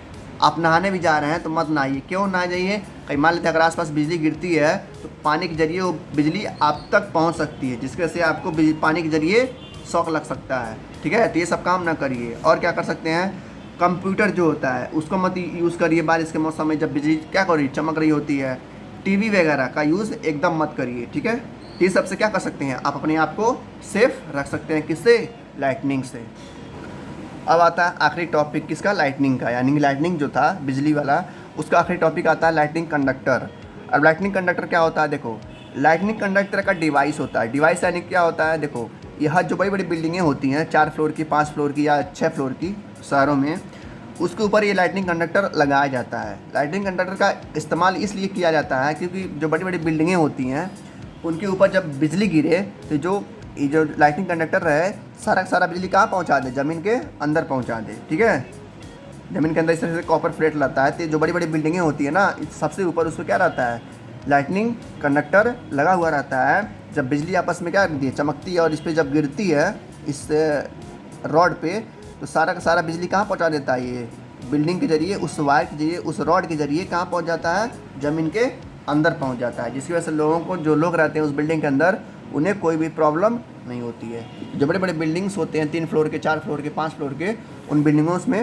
आप नहाने भी जा रहे हैं तो मत नहाइए। क्यों ना जाइए, कहीं मान लेते हैं अगर आसपास बिजली गिरती है तो पानी के जरिए वो बिजली आप तक पहुंच सकती है, जिसकी वजह से आपको पानी के जरिए शॉक लग सकता है। ठीक है, तो ये सब काम ना करिए। और क्या कर सकते हैं, कंप्यूटर जो होता है उसको मत यूज़ करिए बारिश के मौसम में, जब बिजली क्या कर रही चमक रही होती है। टीवी वगैरह का यूज़ एकदम मत करिए। ठीक है। तो ये सबसे क्या कर सकते हैं, आप अपने आप को सेफ रख सकते हैं। किससे? लाइटनिंग से। अब आता है आखिरी टॉपिक किसका? लाइटनिंग का, यानी कि लाइटनिंग जो था बिजली वाला, उसका आखिरी टॉपिक आता है लाइटनिंग कंडक्टर। अब लाइटनिंग कंडक्टर क्या होता है? देखो, लाइटनिंग कंडक्टर का डिवाइस होता है। डिवाइस यानी क्या होता है? देखो, यह जो बड़ी बड़ी बिल्डिंगें होती हैं 4 फ्लोर की, 5 फ्लोर की या 6 फ्लोर की शहरों में, उसके ऊपर ये लाइटनिंग कंडक्टर लगाया जाता है। लाइटनिंग कंडक्टर का इस्तेमाल इसलिए किया जाता है क्योंकि जो बड़ी बड़ी बिल्डिंगें होती हैं उनके ऊपर जब बिजली गिरे तो ये जो लाइटनिंग कंडक्टर है सारा बिजली कहाँ पहुँचा दे? ज़मीन के अंदर पहुँचा दे। ठीक है, ज़मीन के अंदर इस तरह से कॉपर प्लेट रहता है। तो जो बड़ी बड़ी बिल्डिंगें होती है ना, सबसे ऊपर उसमें क्या रहता है? लाइटनिंग कंडक्टर लगा हुआ रहता है। जब बिजली आपस में क्या करती है? चमकती है, और इस पर जब गिरती है इस रॉड पे, तो सारा का सारा बिजली कहाँ पहुँचा देता है? ये बिल्डिंग के जरिए, उस वायर के जरिए, उस रॉड के जरिए कहाँ पहुँच जाता है? ज़मीन के अंदर पहुँच जाता है, जिसकी वजह से लोगों को, जो लोग रहते हैं उस बिल्डिंग के अंदर, उन्हें कोई भी प्रॉब्लम नहीं होती है। जो बड़े बड़े बिल्डिंग्स होते हैं 3 फ्लोर के, 4 फ्लोर के, 5 फ्लोर के, उन बिल्डिंगों में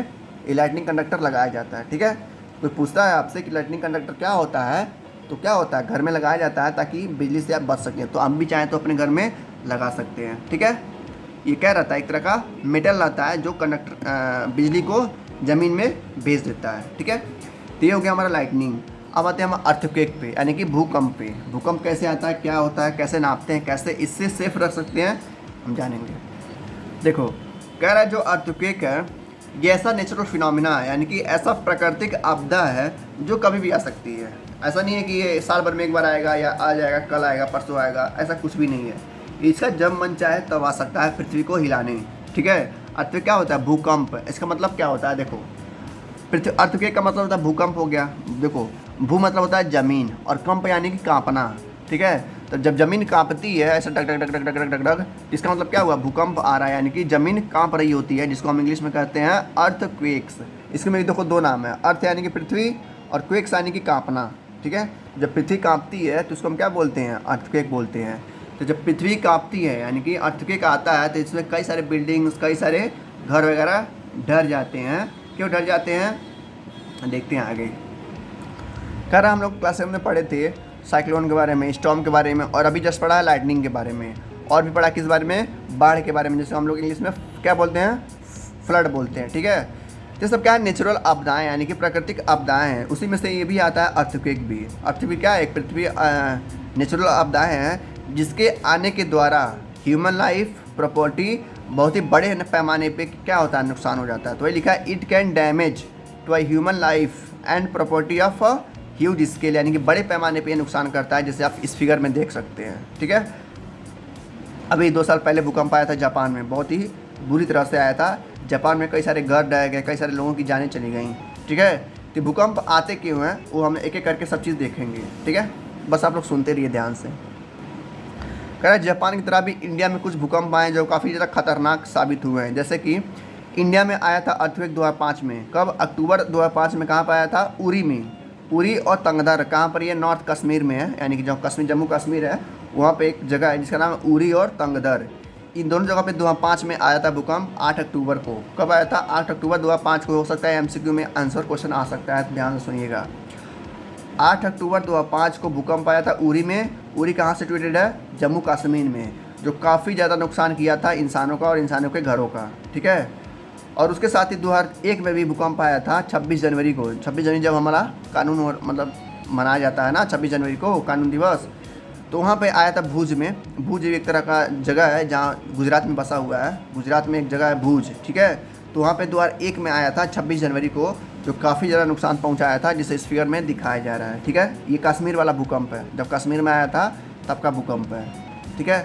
ये लाइटनिंग कंडक्टर लगाया जाता है। ठीक है, कोई पूछता है आपसे कि लाइटनिंग कंडक्टर क्या होता है, तो क्या होता है? घर में लगाया जाता है ताकि बिजली से आप बच सकें। तो आप भी चाहें तो अपने घर में लगा सकते हैं। ठीक है, ये क्या रहता है? एक तरह का मेटल रहता है जो बिजली को ज़मीन में भेज देता है। ठीक है, तो ये हो गया हमारा लाइटनिंग। अब आते हैं हम अर्थक्वेक पे, यानी कि भूकंप पे। भूकंप कैसे आता है, क्या होता है, कैसे नापते हैं, कैसे इससे सेफ रख सकते हैं, हम जानेंगे। देखो, कह रहा है जो अर्थक्वेक है ये ऐसा नेचुरल फिनोमिना है, यानी कि ऐसा प्राकृतिक आपदा है जो कभी भी आ सकती है। ऐसा नहीं है कि ये साल भर में एक बार आएगा, या आ जाएगा, कल आएगा, परसों आएगा, ऐसा कुछ भी नहीं है। इसका जब मन चाहे तब आ सकता है पृथ्वी को हिलाने। ठीक है, अर्थक्वेक क्या होता है? भूकंप। इसका मतलब क्या होता है? देखो, पृथ्वी, अर्थक्वेक का मतलब होता है भूकंप हो गया। देखो, भू मतलब होता है ज़मीन, और कंप यानी कि कांपना। ठीक है, तो जब ज़मीन कांपती है ऐसा डग डग डग डग डग डग डग डग, इसका मतलब क्या हुआ? भूकंप आ रहा है, यानी कि ज़मीन कांप रही होती है, जिसको हम इंग्लिश में कहते हैं अर्थक्वेक्स। इसके में देखो 2 नाम है, अर्थ यानी कि पृथ्वी, और क्वेक्स यानी कि कांपना। ठीक है, जब पृथ्वी कांपती है तो उसको हम क्या बोलते हैं? अर्थक्वेक बोलते हैं। तो जब पृथ्वी कांपती है यानी कि अर्थक्वेक आता है, तो इसमें कई सारे बिल्डिंग्स, कई सारे घर वगैरह डर जाते हैं। क्यों डर जाते हैं? देखते हैं आगे। कह रहा हम लोग क्लास 7 में पढ़े थे साइक्लोन के बारे में, स्टॉर्म के बारे में, और अभी जस्ट पढ़ा है लाइटनिंग के बारे में, और भी पढ़ा किस बारे में? बाढ़ के बारे में, जैसे हम लोग इंग्लिश में क्या बोलते हैं? फ्लड बोलते हैं। ठीक है, तो सब क्या है? नेचुरल आपदाएं, यानी कि प्राकृतिक आपदाएं हैं। उसी में से ये भी आता है अर्थक्वेक भी। अर्थक्वेक क्या है? एक पृथ्वी नेचुरल आपदाएं हैं जिसके आने के द्वारा ह्यूमन लाइफ, प्रॉपर्टी, बहुत ही बड़े पैमाने पे क्या होता है? नुकसान हो जाता है। तो वही लिखा है, it can damage to a human life and property of a huge scale, यानी कि बड़े पैमाने पे नुकसान करता है, जैसे आप इस फिगर में देख सकते हैं। ठीक है, अभी 2 साल पहले भूकंप आया था जापान में, बहुत ही बुरी तरह से आया था। जापान में कई सारे घर ढह गए, कई सारे लोगों की जानें चली गई। ठीक है, तो भूकंप आते क्यों हैं वो हम एक एक करके सब चीज़ देखेंगे। ठीक है, बस आप लोग सुनते रहिए ध्यान से। कह रहा है जापान की तरह भी इंडिया में कुछ भूकंप आए जो काफ़ी ज़्यादा खतरनाक साबित हुए हैं। जैसे कि इंडिया में आया था अर्थक्वेक 2005 में। कब? अक्टूबर 2005 में। कहाँ पर आया था? उरी में। उरी और तंगधर, कहाँ पर? ये नॉर्थ कश्मीर में है, यानी कि जो जम्मू कश्मीर है वहाँ पे एक जगह है जिसका नाम है उरी और तंगधर। इन दोनों जगह पे 2005 में आया था भूकंप, 8 अक्टूबर को। कब आया था? 8 अक्टूबर 2005 को। हो सकता है MCQ में आंसर क्वेश्चन आ सकता है, तो ध्यान से सुनिएगा। 8 अक्टूबर 2005 को भूकंप आया था उरी में। उरी कहाँ सिचुएटेड है? जम्मू कश्मीर में, जो काफ़ी ज़्यादा नुकसान किया था इंसानों का और इंसानों के घरों का। ठीक है, और उसके साथ ही 2001 में भी भूकंप आया था 26 जनवरी को। 26 जनवरी जब हमारा कानून मतलब मनाया जाता है ना, 26 जनवरी को कानून दिवस, तो वहाँ पे आया था भुज में। भुज एक तरह का जगह है जहाँ गुजरात में बसा हुआ है। गुजरात में एक जगह है भुज। ठीक है, तो वहाँ पे 2001 में आया था 26 जनवरी को, जो काफ़ी ज़्यादा नुकसान पहुँचाया था, जिसे इस फिगर में दिखाया जा रहा है। ठीक है, ये कश्मीर वाला भूकंप है, जब कश्मीर में आया था तब का भूकंप है। ठीक है,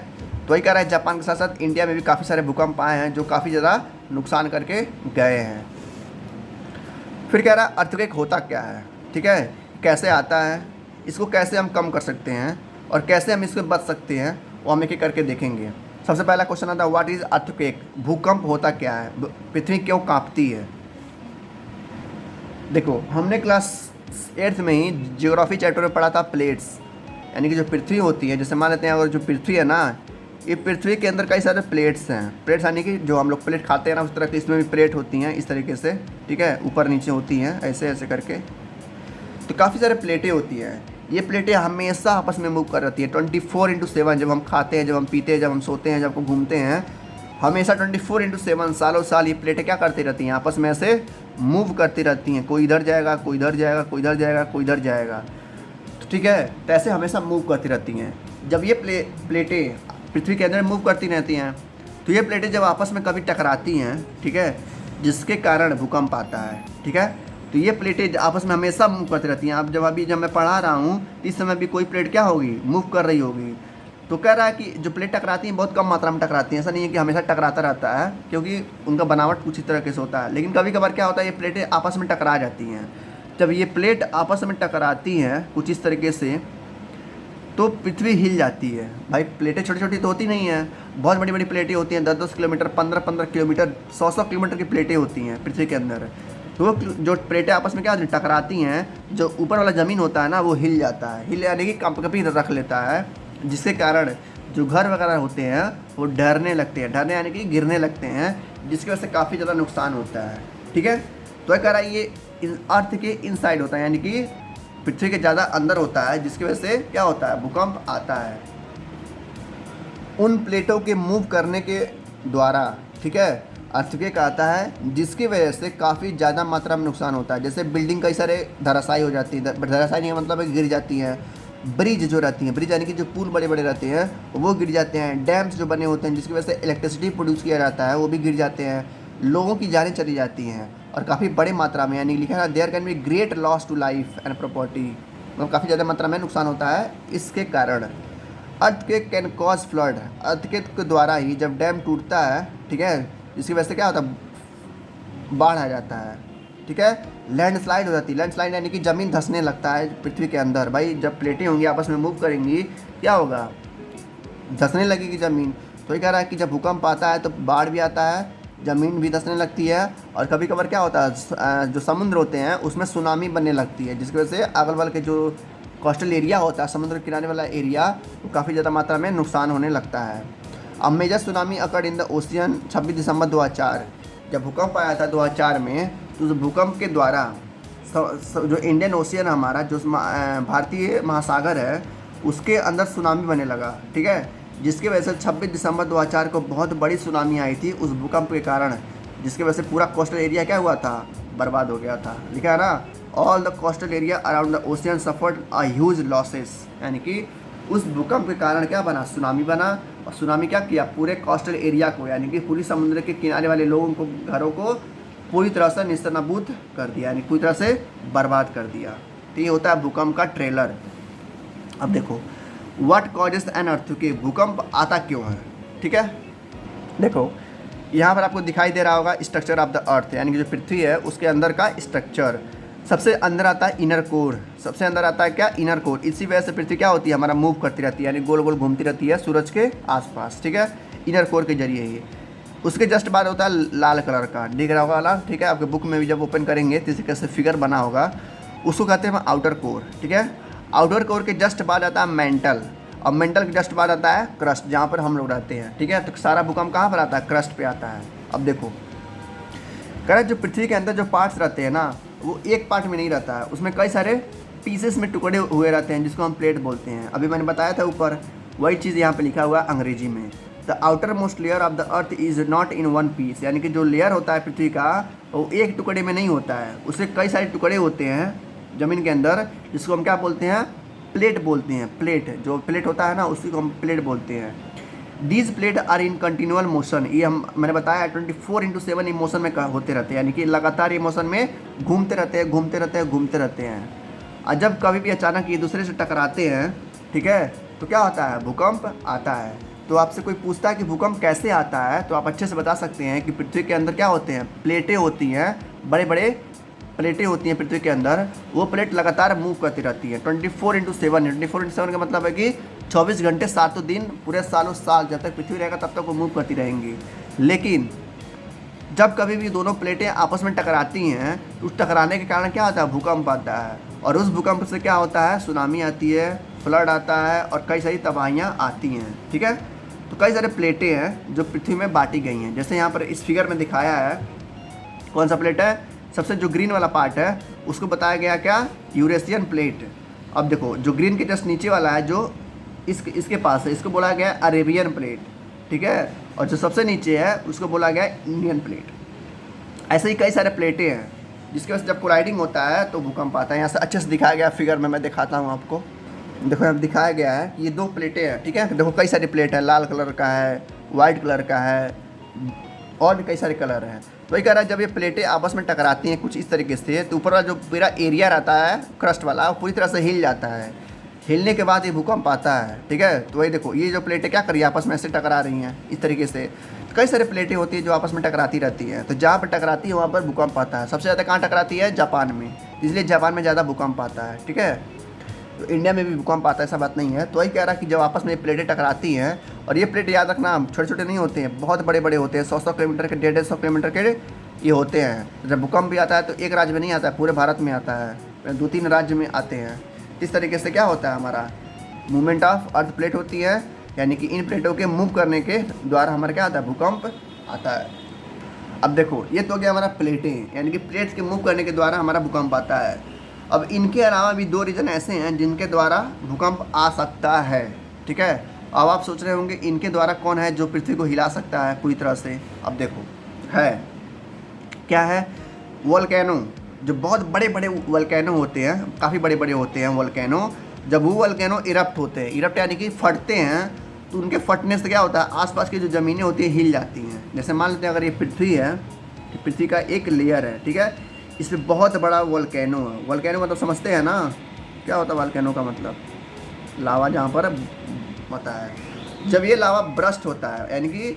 तो वही कह रहा है जापान के साथ साथ इंडिया में भी काफ़ी सारे भूकंप आए हैं जो काफ़ी ज़्यादा नुकसान करके गए हैं। फिर कह रहा है अर्थक्वेक होता क्या है? ठीक है, कैसे आता है, इसको कैसे हम कम कर सकते हैं, और कैसे हम इससे बच सकते हैं, वो हम एक एक करके देखेंगे। सबसे पहला क्वेश्चन आता है, व्हाट इज़ अर्थक्वेक? भूकंप होता क्या है? पृथ्वी क्यों कांपती है? देखो, हमने क्लास 8th में ही जियोग्राफी चैप्टर में पढ़ा था प्लेट्स, यानी कि जो पृथ्वी होती है, जैसे मान लेते हैं अगर जो पृथ्वी है ना, ये पृथ्वी के अंदर कई सारे प्लेट्स हैं। प्लेट्स यानी कि जो हम लोग प्लेट खाते हैं ना, उस तरह की इसमें भी प्लेट होती हैं, इस तरीके से। ठीक है, ऊपर नीचे होती हैं, ऐसे ऐसे करके। तो काफ़ी सारे प्लेटें होती हैं। ये प्लेटें हमेशा आपस में मूव कर रहती है 24/7। जब हम खाते हैं, जब हम पीते हैं, जब हम सोते हैं, जब हम घूमते हैं, हमेशा 24/7 सालों साल ये प्लेटें क्या करती रहती हैं, आपस में ऐसे मूव करती रहती हैं। कोई इधर जाएगा, कोई इधर जाएगा, कोई इधर जाएगा, कोई इधर जाएगा, तो ठीक है, तो ऐसे हमेशा मूव करती रहती हैं। जब ये प्लेटें पृथ्वी के अंदर मूव करती रहती हैं, तो ये प्लेटें जब आपस में कभी टकराती हैं, ठीक है, जिसके कारण भूकंप आता है, ठीक है, तो ये प्लेटें आपस में हमेशा मूव करती रहती हैं। अब जब मैं पढ़ा रहा हूँ, इस समय भी कोई प्लेट क्या होगी, मूव कर रही होगी। तो कह रहा है कि जो प्लेट टकराती हैं बहुत कम मात्रा में टकराती हैं, ऐसा नहीं है कि हमेशा टकराता रहता है, क्योंकि उनका बनावट कुछ इस तरीके से होता है। लेकिन कभी कभार क्या होता है, ये प्लेटें आपस में टकरा जाती हैं। जब ये प्लेट आपस में टकराती हैं कुछ इस तरीके से, तो पृथ्वी हिल जाती है। भाई प्लेटें छोटी छोटी तो होती नहीं हैं, बहुत बड़ी बड़ी प्लेटें होती हैं, 10-10 किलोमीटर, 15-15 किलोमीटर, 100-100 किलोमीटर की प्लेटें होती हैं पृथ्वी के अंदर। तो वो जो प्लेटें आपस में क्या होती हैं, टकराती हैं, जो ऊपर वाला ज़मीन होता है ना, वो हिल जाता है, हिल यानी कि कभी रख लेता है, जिसके कारण जो घर वगैरह होते हैं वो डरने लगते हैं, डरने यानी कि गिरने लगते हैं, जिसकी वजह से काफ़ी ज़्यादा नुकसान होता है। ठीक है, तो कह रहा है ये अर्थ के इनसाइड होता है, यानी कि पृथ्वी के ज़्यादा अंदर होता है, जिसकी वजह से क्या होता है, भूकंप आता है उन प्लेटों के मूव करने के द्वारा। ठीक है, अर्थक्वेक आता है जिसकी वजह से काफ़ी ज़्यादा मात्रा में नुकसान होता है। जैसे बिल्डिंग कई सारे धराशायी हो जाती है, धराशायी नहीं मतलब है गिर जाती हैं। ब्रिज जो रहती हैं, ब्रिज यानी कि जो पुल बड़े बड़े रहते हैं वो गिर जाते हैं। डैम्स जो बने होते हैं जिसकी वजह से इलेक्ट्रिसिटी प्रोड्यूस किया जाता है, वो भी गिर जाते हैं। लोगों की जानें चली जाती हैं और काफ़ी बड़े मात्रा में, यानी लिखा है there can be great loss to life and property, मतलब काफ़ी ज़्यादा मात्रा में नुकसान होता है इसके कारण। Earthquake can cause flood, earthquake के द्वारा ही जब डैम टूटता है, ठीक है, जिसकी वजह से क्या होता है, बाढ़ आ जाता है। ठीक है, लैंडस्लाइड हो जाती है। लैंडस्लाइड यानी कि ज़मीन धंसने लगता है पृथ्वी के अंदर। भाई जब प्लेटें होंगी आपस में मूव करेंगी, क्या होगा, धंसने लगेगी ज़मीन। तो ये कह रहा है कि जब भूकंप आता है तो बाढ़ भी आता है, ज़मीन भी धंसने लगती है, और कभी कभार क्या होता है, जो समुद्र होते हैं उसमें सुनामी बनने लगती है, जिसकी वजह से अगल बगल के जो कोस्टल एरिया होता है, समुद्र किनारे वाला एरिया, वो काफ़ी ज़्यादा मात्रा में नुकसान होने लगता है। अब major tsunami occurred in the ocean 26 December 2004, जब भूकंप आया था 2004 में, तो उस भूकंप के द्वारा जो इंडियन ओशियन हमारा, जो भारतीय महासागर है, उसके अंदर सुनामी बनने लगा। ठीक है, जिसकी वजह से 26 दिसंबर 2004 को बहुत बड़ी सुनामी आई थी उस भूकंप के कारण, जिसकी वजह से पूरा कोस्टल एरिया क्या हुआ था, बर्बाद हो गया था। लिखा है ना, all the coastal area around the ocean suffered a huge losses, यानी कि उस भूकंप के कारण क्या बना, सुनामी बना। और सुनामी क्या किया, पूरे कोस्टल एरिया को, यानी कि पूरी समुद्र के किनारे वाले लोगों को, घरों को पूरी तरह से निस्तनाबूद कर दिया, यानी पूरी तरह से बर्बाद कर दिया। तो ये होता है भूकंप का ट्रेलर। अब देखो, व्हाट कॉजेस एन अर्थक्वेक, भूकंप आता क्यों है। ठीक है, देखो यहाँ पर आपको दिखाई दे रहा होगा स्ट्रक्चर ऑफ द अर्थ, यानी कि जो पृथ्वी है उसके अंदर का स्ट्रक्चर। सबसे अंदर आता है इनर कोर, सबसे अंदर आता है क्या, इनर कोर। इसी वजह से पृथ्वी क्या होती है, हमारा मूव करती रहती है, यानी गोल गोल घूमती रहती है सूरज के आसपास। ठीक है, इनर कोर के जरिए ही। उसके जस्ट बाद होता है लाल कलर का, दिख रहा होगा लाल। ठीक है, आपके बुक में भी जब ओपन करेंगे तो इसी कैसे फिगर बना होगा, उसको कहते हैं आउटर कोर। ठीक है, आउटर कोर के जस्ट बाद आता है मेंटल, और मेंटल के जस्ट बाद आता है क्रस्ट, जहाँ पर हम लोग रहते हैं। ठीक है, तो सारा भूकंप कहाँ पर आता है, क्रस्ट पे आता है। अब देखो, कह रहे जो पृथ्वी के अंदर जो पार्ट्स रहते हैं ना, वो एक पार्ट में नहीं रहता है, उसमें कई सारे पीसेस में टुकड़े हुए रहते हैं, जिसको हम प्लेट बोलते हैं। अभी मैंने बताया था ऊपर, वही चीज़ यहाँ पे लिखा हुआ है अंग्रेजी में। The outermost layer of the earth is not in one piece, यानी कि जो लेयर होता है पृथ्वी का, वो एक टुकड़े में नहीं होता है, उससे कई सारे टुकड़े होते हैं ज़मीन के अंदर, जिसको हम क्या बोलते हैं, प्लेट बोलते हैं। प्लेट, जो प्लेट होता है ना, उसी को हम प्लेट बोलते हैं। These plate are in continual motion, ये मैंने बताया 24/7 मोशन में होते रहते हैं, यानी कि लगातार ये मोशन में घूमते रहते हैं, घूमते रहते हैं, घूमते रहते हैं। और जब कभी भी अचानक ये दूसरे से टकराते हैं, ठीक है, तो क्या होता है, भूकंप आता है। तो आपसे कोई पूछता है कि भूकंप कैसे आता है, तो आप अच्छे से बता सकते हैं कि पृथ्वी के अंदर क्या होते हैं, प्लेटें होती हैं, बड़े बड़े प्लेटें होती हैं पृथ्वी के अंदर। वो प्लेट लगातार मूव करती रहती है 24/7। 24/7 का मतलब है कि 24 घंटे 7 दिन, पूरे सालों साल, जब तक पृथ्वी रहेगा तब तक वो मूव करती रहेंगी। लेकिन जब कभी भी दोनों प्लेटें आपस में टकराती हैं, तो उस टकराने के कारण क्या होता है, भूकंप आता है। और उस भूकंप से क्या होता है, सुनामी आती है, फ्लड आता है, और कई सारी तबाहियाँ आती हैं। ठीक है, तो कई सारे प्लेटें हैं जो पृथ्वी में बांटी गई हैं। जैसे यहाँ पर इस फिगर में दिखाया है, कौन सा प्लेट है, सबसे जो ग्रीन वाला पार्ट है उसको बताया गया क्या, यूरेशियन प्लेट। अब देखो जो ग्रीन के जस्ट नीचे वाला है, जो इसके पास है, इसको बोला गया है अरेबियन प्लेट, ठीक है। और जो सबसे नीचे है उसको बोला गया है इंडियन प्लेट। ऐसे ही कई सारे प्लेटें हैं जिसके वजह से जब कोलाइडिंग होता है तो भूकंप आता है। यहाँ से अच्छे से दिखाया गया फिगर में, मैं दिखाता हूँ आपको। देखो यहाँ दिखाया गया है कि ये 2 प्लेटें हैं, ठीक है। देखो कई सारी प्लेट है, लाल कलर का है, वाइट कलर का है, और भी कई सारे कलर हैं। तो वही कह रहा है जब ये प्लेटें आपस में टकराती हैं कुछ इस तरीके से, तो ऊपर वाला जो पूरा एरिया रहता है क्रस्ट वाला, वो पूरी तरह से हिल जाता है। हिलने के बाद ये भूकंप आता है, ठीक है। तो वही देखो ये जो प्लेटें क्या कर रही है, आपस में ऐसे टकरा रही हैं इस तरीके से। कई सारे प्लेटें होती हैं जो आपस में टकराती रहती हैं, तो जहाँ पर टकराती है वहाँ पर भूकंप आता है। सबसे ज़्यादा कहाँ टकराती है, जापान में, इसलिए जापान में ज़्यादा भूकंप आता है, ठीक है। तो इंडिया में भी भूकंप आता है, ऐसा बात नहीं है। तो वही कह रहा है कि जब आपस में ये प्लेटें टकराती हैं, और ये प्लेट याद रखना छोटे छोटे नहीं होते हैं, बहुत बड़े बड़े होते हैं, 100 किलोमीटर के, 150 किलोमीटर के ये होते हैं। जब भूकंप भी आता है तो एक राज्य में नहीं आता है, पूरे भारत में आता है, 2-3 राज्य में आते हैं। इस तरीके से क्या होता है, हमारा मूवमेंट ऑफ अर्थ प्लेट होती है, यानी कि इन प्लेटों के मूव करने के द्वारा हमारा क्या आता है, भूकंप आता है। अब देखो ये तो हो गया हमारा प्लेटें, यानी कि प्लेट्स के मूव करने के द्वारा हमारा भूकंप आता है। अब इनके अलावा भी 2 रीजन ऐसे हैं जिनके द्वारा भूकंप आ सकता है, ठीक है। अब आप सोच रहे होंगे इनके द्वारा कौन है जो पृथ्वी को हिला सकता है पूरी तरह से। अब देखो है क्या है, वोल्केनो। जो बहुत बड़े बड़े वोल्केनो होते हैं, काफ़ी बड़े बड़े होते हैं वोल्केनो, जब वो वोल्केनो इरप्ट होते हैं, इरप्ट यानी कि फटते हैं, तो उनके फटने से क्या होता है, आसपास की जो ज़मीनें होती हैं हिल जाती हैं। जैसे मान लेते हैं अगर ये पृथ्वी है, तो पृथ्वी का एक लेयर है, ठीक है, इस पर बहुत बड़ा वोल्केनो है। वोल्केनो मतलब समझते हैं ना, क्या होता है वोल्केनो का मतलब, लावा जहाँ पर होता है। जब ये लावा ब्रस्ट होता है, यानी कि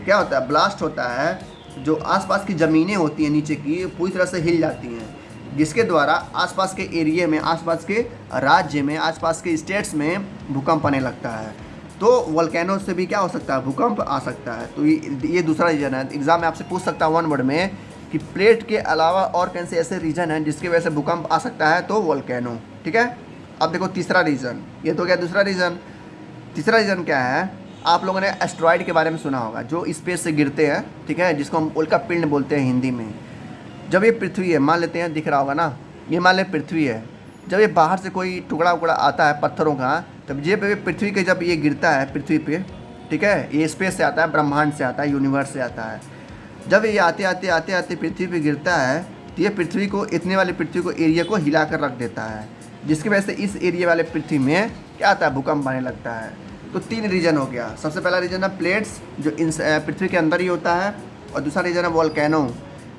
क्या होता है, ब्लास्ट होता है, जो आसपास की ज़मीनें होती हैं नीचे की पूरी तरह से हिल जाती हैं, जिसके द्वारा आसपास के एरिया में, आसपास के राज्य में, आसपास के स्टेट्स में भूकंप आने लगता है। तो वोल्केनो से भी क्या हो सकता है, भूकंप आ सकता है। तो ये दूसरा रीजन है। एग्जाम में आपसे पूछ सकता है 1 वर्ड में कि प्लेट के अलावा और कौन से ऐसे रीजन हैं जिसकी वजह से भूकंप आ सकता है, तो वोल्केनो, ठीक है। अब देखो तीसरा रीजन, ये तो क्या दूसरा रीजन। तीसरा रीजन क्या है, आप लोगों ने एस्ट्रॉयड के बारे में सुना होगा, जो स्पेस से गिरते हैं, ठीक है, जिसको हम उल्का पिंड बोलते हैं हिंदी में। जब ये पृथ्वी है, मान लेते हैं दिख रहा होगा ना, ये मान ले पृथ्वी है, जब ये बाहर से कोई टुकड़ा उकड़ा आता है पत्थरों का, तब ये पृथ्वी के जब ये गिरता है पृथ्वी पे, ठीक है, ये स्पेस से आता है, ब्रह्मांड से आता है, यूनिवर्स से आता है। जब ये आते आते आते आते पृथ्वी पे गिरता है, तो ये पृथ्वी को, इतने वाले पृथ्वी को, एरिया को हिला कर रख देता है, जिसकी वजह से इस एरिया वाले पृथ्वी में क्या आता है, भूकंप आने लगता है। तो 3 रीजन हो गया। सबसे पहला रीजन है प्लेट्स, जो इन पृथ्वी के अंदर ही होता है, और दूसरा रीजन है वोल्केनो,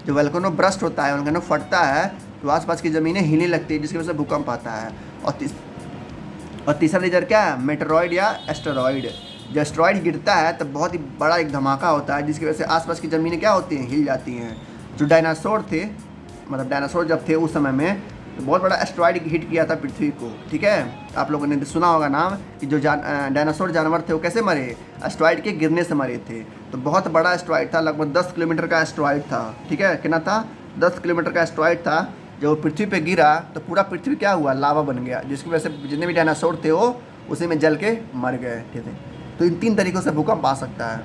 जो वोल्केनो ब्रस्ट होता है, वोल्केनो फटता है, तो आसपास की ज़मीनें हिलने लगती है, जिसकी वजह से भूकंप आता है। और तीसरा रीजन क्या है, मेटेरॉइड या एस्टेरॉइड। जब एस्टेरॉइड गिरता है तब बहुत ही बड़ा एक धमाका होता है, जिसकी वजह से आसपास की ज़मीनें क्या होती हैं, हिल जाती हैं। जो डायनासोर थे, मतलब डायनासोर जब थे उस समय में, तो बहुत बड़ा एस्टेरॉइड हिट किया था पृथ्वी को, ठीक है। आप लोगों ने सुना होगा नाम कि जो डायनासोर जानवर थे वो कैसे मरे, एस्टेरॉइड के गिरने से मरे थे। तो बहुत बड़ा एस्टेरॉइड था, लगभग 10 किलोमीटर का एस्टेरॉइड था, ठीक है। कितना था, 10 किलोमीटर का एस्टेरॉइड था। जब वो पृथ्वी पे गिरा तो पूरा पृथ्वी क्या हुआ, लावा बन गया, जिसकी वजह से जितने भी डायनासोर थे वो उसी में जल के मर गए, ठीक है। तो इन 3 तरीक़ों से भूकंप आ सकता है,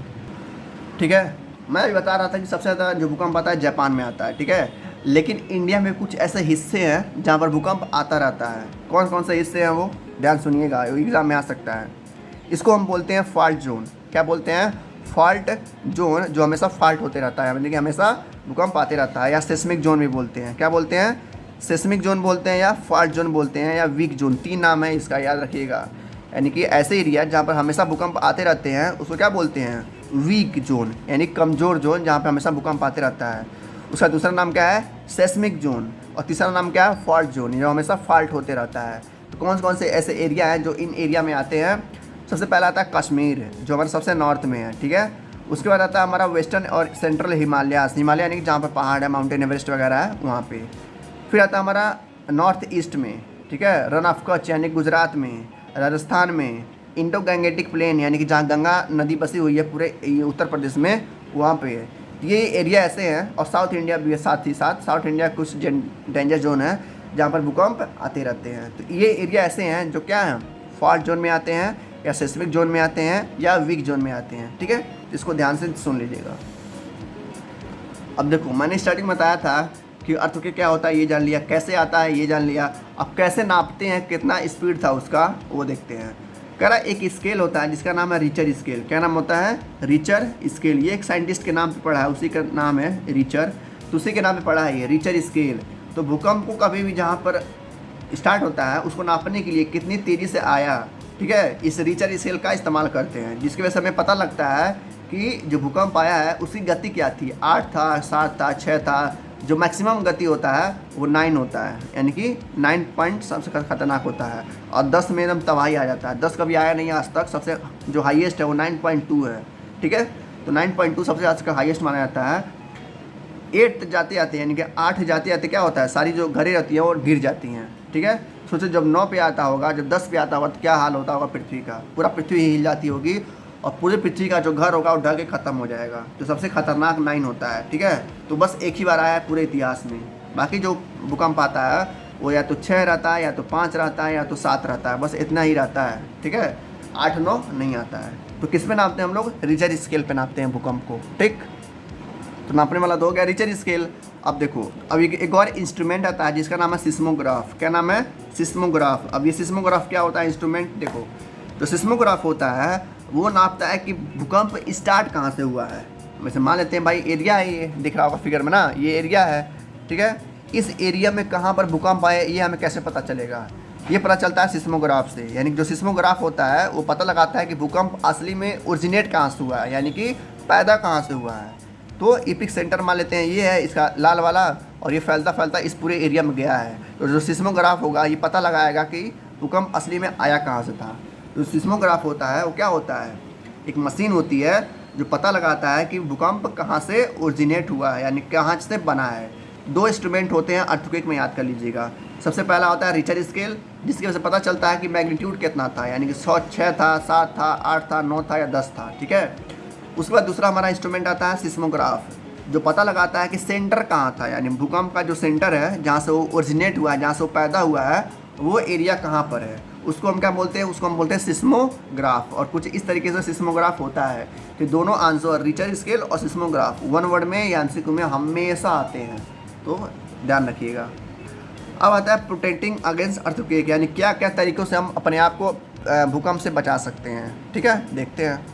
ठीक है। मैं भी बता रहा था कि सबसे ज़्यादा जो भूकंप आता है जापान में आता है, ठीक है। लेकिन इंडिया में कुछ ऐसे हिस्से हैं जहाँ पर भूकंप आता रहता है। कौन कौन से हिस्से हैं वो ध्यान सुनिएगा, एग्ज़ाम में आ सकता है। इसको हम बोलते हैं फॉल्ट जोन। क्या बोलते हैं, फॉल्ट जोन, जो हमेशा फॉल्ट होते रहता है, यानी कि हमेशा भूकंप आते रहता है। या सेस्मिक जोन भी बोलते हैं। क्या बोलते हैं, सेस्मिक जोन बोलते हैं, या फॉल्ट जोन बोलते हैं, या वीक जोन। 3 नाम है इसका, याद रखिएगा। यानी कि ऐसे एरिया जहाँ पर हमेशा भूकंप आते रहते हैं उसको क्या बोलते हैं, वीक जोन, यानी कमज़ोर जोन, जहाँ पर हमेशा भूकंप आते रहता है। उसका दूसरा नाम क्या है, सेस्मिक जोन, और तीसरा नाम क्या है, फॉल्ट जोन, जो हमेशा फॉल्ट होते रहता है। तो कौन कौन से ऐसे एरिया हैं जो इन एरिया में आते हैं। सबसे पहला आता है कश्मीर, जो हमारे सबसे नॉर्थ में है, ठीक है। उसके बाद आता है हमारा वेस्टर्न और सेंट्रल हिमालयास, हिमालय यानी कि जहाँ पर पहाड़ है, माउंटेन एवरेस्ट वगैरह है वहाँ पे। फिर आता है हमारा नॉर्थ ईस्ट में, ठीक है, रन ऑफ कच्छ यानी गुजरात में, राजस्थान में, इंडो गंगेटिक प्लेन यानी कि जहाँ गंगा नदी बसी हुई है पूरे उत्तर प्रदेश में, वहाँ पे है। ये एरिया ऐसे हैं। और साउथ इंडिया भी है साथ ही साथ। साउथ इंडिया कुछ डेंजर जोन है जहाँ पर भूकंप आते रहते हैं। तो ये एरिया ऐसे हैं जो क्या हैं, फॉल्ट जोन में आते हैं, या सेस्मिक जोन में आते हैं, या वीक जोन में आते हैं, ठीक है। इसको ध्यान से सुन लीजिएगा। अब देखो मैंने स्टार्टिंग में बताया था कि अर्थक्वेक क्या होता है ये जान लिया, कैसे आता है ये जान लिया। अब कैसे नापते हैं, कितना स्पीड था उसका, वो देखते हैं। कह रहा एक स्केल होता है जिसका नाम है रिचर स्केल। क्या नाम होता है? Richter scale. ये एक साइंटिस्ट के नाम पे पढ़ा है, उसी का नाम है रिचर, तो उसी के नाम पे पढ़ा है ये रिचर स्केल। तो भूकंप को कभी भी जहाँ पर स्टार्ट होता है उसको नापने के लिए कितनी तेज़ी से आया, ठीक है, इस रिचर स्केल का इस्तेमाल करते हैं, जिसकी वजह से हमें पता लगता है कि जो भूकंप आया है उसकी गति क्या थी, 8 था, 7 था, 6 था। जो मैक्सिमम गति होता है वो 9 होता है, यानी कि 9 पॉइंट सबसे खतरनाक होता है, और 10 में एकदम तबाही आ जाता है। 10 कभी आया नहीं आज तक, सबसे जो हाईएस्ट है वो 9.2 है, ठीक है। तो 9.2 सबसे आज का हाईएस्ट माना जाता है। 8 जाते आते यानी कि 8 जाते आते क्या होता है, सारी जो घरें रहती हैं वो गिर जाती हैं, ठीक है। सोचो जब 9 पे आता होगा, जब 10 पे आता होगा तो क्या हाल होता होगा पृथ्वी का, पूरा पृथ्वी हिल जाती होगी और पूरी पृथ्वी का जो घर होगा वो ढह के ख़त्म हो जाएगा। तो सबसे खतरनाक 9 होता है, ठीक है। तो बस एक ही बार आया है पूरे इतिहास में। बाकी जो भूकंप आता है वो या तो 6 रहता है, या तो 5 रहता है, या तो 7 रहता है, बस इतना ही रहता है, ठीक है। 8-9 नहीं आता है। तो किस पे नापते हैं हम लोग? रिचर स्केल पे नापते हैं भूकंप को, ठीक। तो नापने वाला तो हो गया रिचर स्केल। अब देखो, अब एक और इंस्ट्रूमेंट आता है जिसका नाम है सिस्मोग्राफ। क्या नाम है? सिस्मोग्राफ। अब ये सिस्मोग्राफ क्या होता है इंस्ट्रूमेंट? देखो, तो सिस्मोग्राफ होता है वो नापता है कि भूकंप स्टार्ट कहाँ से हुआ है। वैसे मान लेते हैं भाई एरिया है, ये दिख रहा होगा फिगर में ना, ये एरिया है, ठीक है। इस एरिया में कहाँ पर भूकंप आए ये हमें कैसे पता चलेगा? ये पता चलता है सिस्मोग्राफ से। यानी जो सिस्मोग्राफ होता है वो पता लगाता है कि भूकंप असली में ओरिजिनेट कहाँ से हुआ है, यानी कि पैदा कहाँ से हुआ है। तो एपिक सेंटर मान लेते हैं ये है इसका लाल वाला, और ये फैलता फैलता इस पूरे एरिया में गया है। तो जो सिस्मोग्राफ होगा ये पता लगाएगा कि भूकंप असली में आया कहाँ से था। तो सिस्मोग्राफ होता है वो क्या होता है, एक मशीन होती है जो पता लगाता है कि भूकंप कहाँ से ओरिजिनेट हुआ है, यानी कहाँ से बना है। 2 इंस्ट्रूमेंट होते हैं अर्थक्वेक में, याद कर लीजिएगा। सबसे पहला होता है रिचर स्केल, जिसकी वजह से पता चलता है कि मैग्नीट्यूड कितना था, यानी कि 6 था, 7 था, 8 था, 9 था या 10 था, ठीक है। उसके बाद दूसरा हमारा इंस्ट्रूमेंट आता है सिस्मोग्राफ, जो पता लगाता है कि सेंटर कहाँ था, यानी भूकंप का जो सेंटर है जहाँ से वो ओरिजिनेट हुआ है, जहाँ से वो पैदा हुआ है, वो एरिया कहाँ पर है। उसको हम क्या बोलते हैं? उसको हम बोलते हैं सिस्मोग्राफ। और कुछ इस तरीके से सिस्मोग्राफ होता है कि दोनों आंसर रिचर स्केल और सिस्मोग्राफ 1 वर्ड में या एमसीक्यू में हमेशा आते हैं, तो ध्यान रखिएगा। अब आता है प्रोटेक्टिंग अगेंस्ट अर्थक्वेक, यानी क्या क्या तरीक़ों से हम अपने आप को भूकंप से बचा सकते हैं, ठीक है। देखते हैं।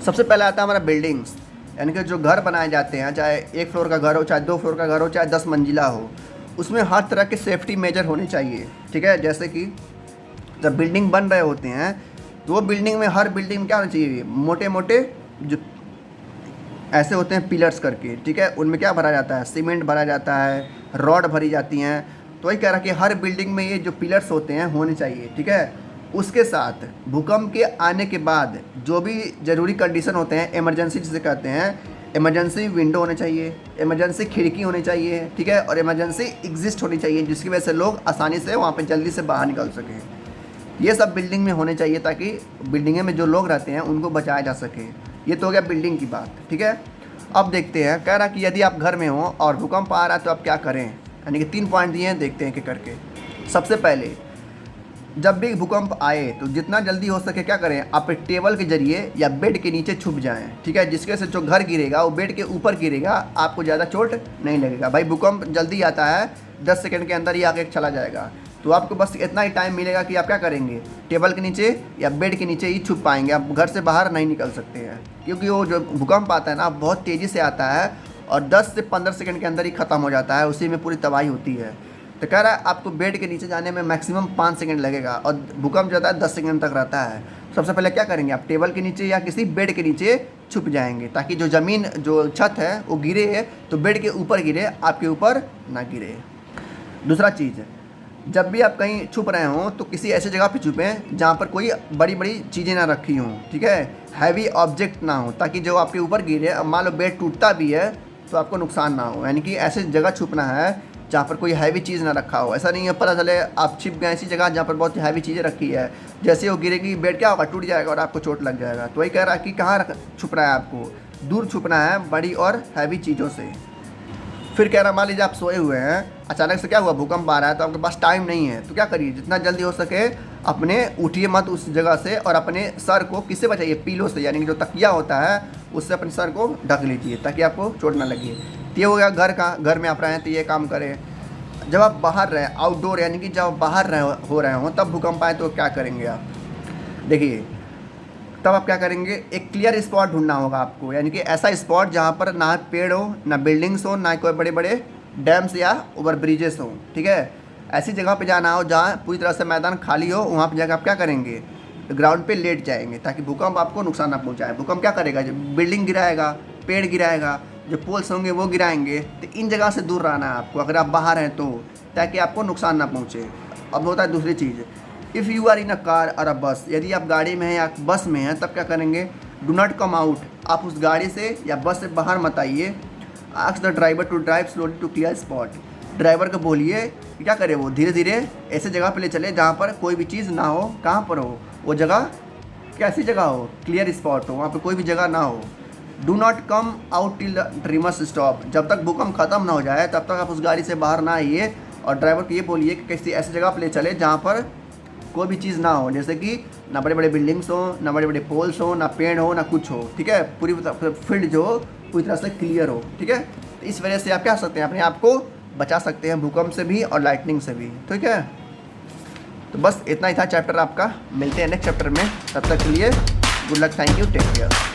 सबसे पहले आता है हमारा बिल्डिंग्स, यानी कि जो घर बनाए जाते हैं, चाहे 1 फ्लोर का घर हो, चाहे 2 फ्लोर का घर हो, चाहे 10 मंजिला हो, उसमें हर तरह के सेफ्टी मेजर होने चाहिए, ठीक है। जैसे कि जब बिल्डिंग बन रहे होते हैं तो वो बिल्डिंग में, हर बिल्डिंग में क्या होना चाहिए, मोटे मोटे जो ऐसे होते हैं पिलर्स करके, ठीक है। उनमें क्या भरा जाता है? सीमेंट भरा जाता है, रॉड भरी जाती हैं। तो वही कह रहा कि हर बिल्डिंग में ये जो पिलर्स होते हैं होने चाहिए, ठीक है। उसके साथ भूकंप के आने के बाद जो भी ज़रूरी कंडीशन होते हैं, इमरजेंसी जिसे कहते हैं, इमरजेंसी विंडो होने चाहिए, इमरजेंसी खिड़की होनी चाहिए, ठीक है, और इमरजेंसी एग्जिस्ट होनी चाहिए, जिसकी वजह से लोग आसानी से वहाँ पे जल्दी से बाहर निकल सकें। ये सब बिल्डिंग में होने चाहिए ताकि बिल्डिंगे में जो लोग रहते हैं उनको बचाया जा सके। ये तो हो गया बिल्डिंग की बात, ठीक है। अब देखते हैं, कह रहा कि यदि आप घर में हो और भूकंप आ रहा है तो आप क्या करें, यानी कि 3 पॉइंट दिए हैं, देखते हैं कि करके। सबसे पहले जब भी भूकंप आए तो जितना जल्दी हो सके क्या करें, आप एक टेबल के जरिए या बेड के नीचे छुप जाएं, ठीक है। जिसके से जो घर गिरेगा वो बेड के ऊपर गिरेगा, आपको ज़्यादा चोट नहीं लगेगा। भाई भूकंप जल्दी आता है, 10 सेकंड के अंदर ही आके चला जाएगा। तो आपको बस इतना ही टाइम मिलेगा कि आप क्या करेंगे, टेबल के नीचे या बेड के नीचे ही छुप पाएंगे, आप घर से बाहर नहीं निकल सकते हैं। क्योंकि वो जो भूकंप आता है ना बहुत तेज़ी से आता है और 10 से 15 सेकंड के अंदर ही ख़त्म हो जाता है, उसी में पूरी तबाही होती है। तो कह रहा है आपको बेड के नीचे जाने में मैक्सिमम 5 सेकंड लगेगा और भूकंप जो होता है 10 सेकंड तक रहता है। सबसे पहले क्या करेंगे, आप टेबल के नीचे या किसी बेड के नीचे छुप जाएंगे ताकि जो ज़मीन जो छत है वो गिरे तो बेड के ऊपर गिरे, आपके ऊपर ना गिरे। दूसरा चीज़, जब भी आप कहीं छुप रहे हों तो किसी ऐसी जगह पे छुपें जहाँ पर कोई बड़ी बड़ी चीज़ें ना रखी हों, ठीक है, हैवी ऑब्जेक्ट ना हो, ताकि जो आपके ऊपर गिरे, अब मान लो बेड टूटता भी है तो आपको नुकसान ना हो। यानी कि ऐसे जगह छुपना है जहाँ पर कोई हैवी चीज़ ना रखा हो। ऐसा नहीं है पता चले आप छिप गए ऐसी जगह जहाँ पर बहुत हैवी चीज़ें रखी है, जैसे वो गिरेगी बेड क्या होगा, टूट जाएगा और आपको चोट लग जाएगा। तो वही कह रहा है कि कहाँ छुपना है, आपको दूर छुपना है बड़ी और हैवी चीज़ों से। फिर कह रहा मान लीजिए आप सोए हुए हैं, अचानक से क्या हुआ, भूकंप आ रहा है, तो आपके पास टाइम नहीं है, तो क्या करिए, जितना जल्दी हो सके अपने उठिए मत उस जगह से और अपने सर को किससे बचाइए, पीलो से, यानी कि जो तकिया होता है उससे अपने सर को ढक लीजिए ताकि आपको चोट ना लगे। तो ये हो गया घर का, घर में आप रहे हैं तो ये काम करें। जब आप बाहर रहे, आउटडोर यानी कि जब बाहर हो रहे हो तब भूकंप आए तो क्या करेंगे आप? देखिए तब आप क्या करेंगे, एक क्लियर स्पॉट ढूंढना होगा आपको, यानी कि ऐसा स्पॉट जहाँ पर ना पेड़ हो, ना बिल्डिंग्स हो, ना कोई बड़े बड़े डैम्स या ओवर ब्रिजेस हो, ठीक है। ऐसी जगह पे जाना हो जहाँ पूरी तरह से मैदान खाली हो, वहाँ पर जाकर आप क्या करेंगे, ग्राउंड पे लेट जाएंगे ताकि भूकंप आपको नुकसान ना पहुँचाए। भूकंप क्या करेगा, जब बिल्डिंग गिराएगा, पेड़ गिराएगा, जो पोल्स होंगे वो गिराएंगे, तो इन जगह से दूर रहना है आपको अगर आप बाहर हैं तो, ताकि आपको नुकसान ना पहुँचे। अब होता है दूसरी चीज़, if you are in a car और अ बस, यदि आप गाड़ी में हैं या बस में हैं तब क्या करेंगे, डू नॉट कम आउट, आप उस गाड़ी से या बस से बाहर मत आइए। Ask the driver to drive slowly to clear spot, driver को बोलिए कि क्या करे, वो धीरे धीरे ऐसे जगह पे ले चले जहाँ पर कोई भी चीज़ ना हो। कहाँ पर हो वो जगह, कैसी जगह हो, क्लियर स्पॉट हो, वहाँ पे कोई भी जगह ना हो। Do not come out till trimmers stop, जब तक भूकंप ख़त्म ना हो जाए तब तक आप उस गाड़ी से बाहर ना आइए। और ड्राइवर को ये बोलिए कि किसी ऐसी जगह पर ले चले जहाँ पर कोई भी चीज़ ना हो, जैसे कि ना बड़े बड़े बिल्डिंग्स हो, ना बड़े बड़े पोल्स हो, ना पेड़ हो, ना कुछ हो, ठीक है। पूरी फील्ड जो हो पूरी तरह से क्लियर हो, ठीक है। तो इस वजह से आप क्या सकते हैं, अपने आप को बचा सकते हैं भूकंप से भी और लाइटनिंग से भी, ठीक है। तो बस इतना ही था चैप्टर आपका, मिलते हैं नेक्स्ट चैप्टर में, तब तक के लिए good luck, thank you, take care.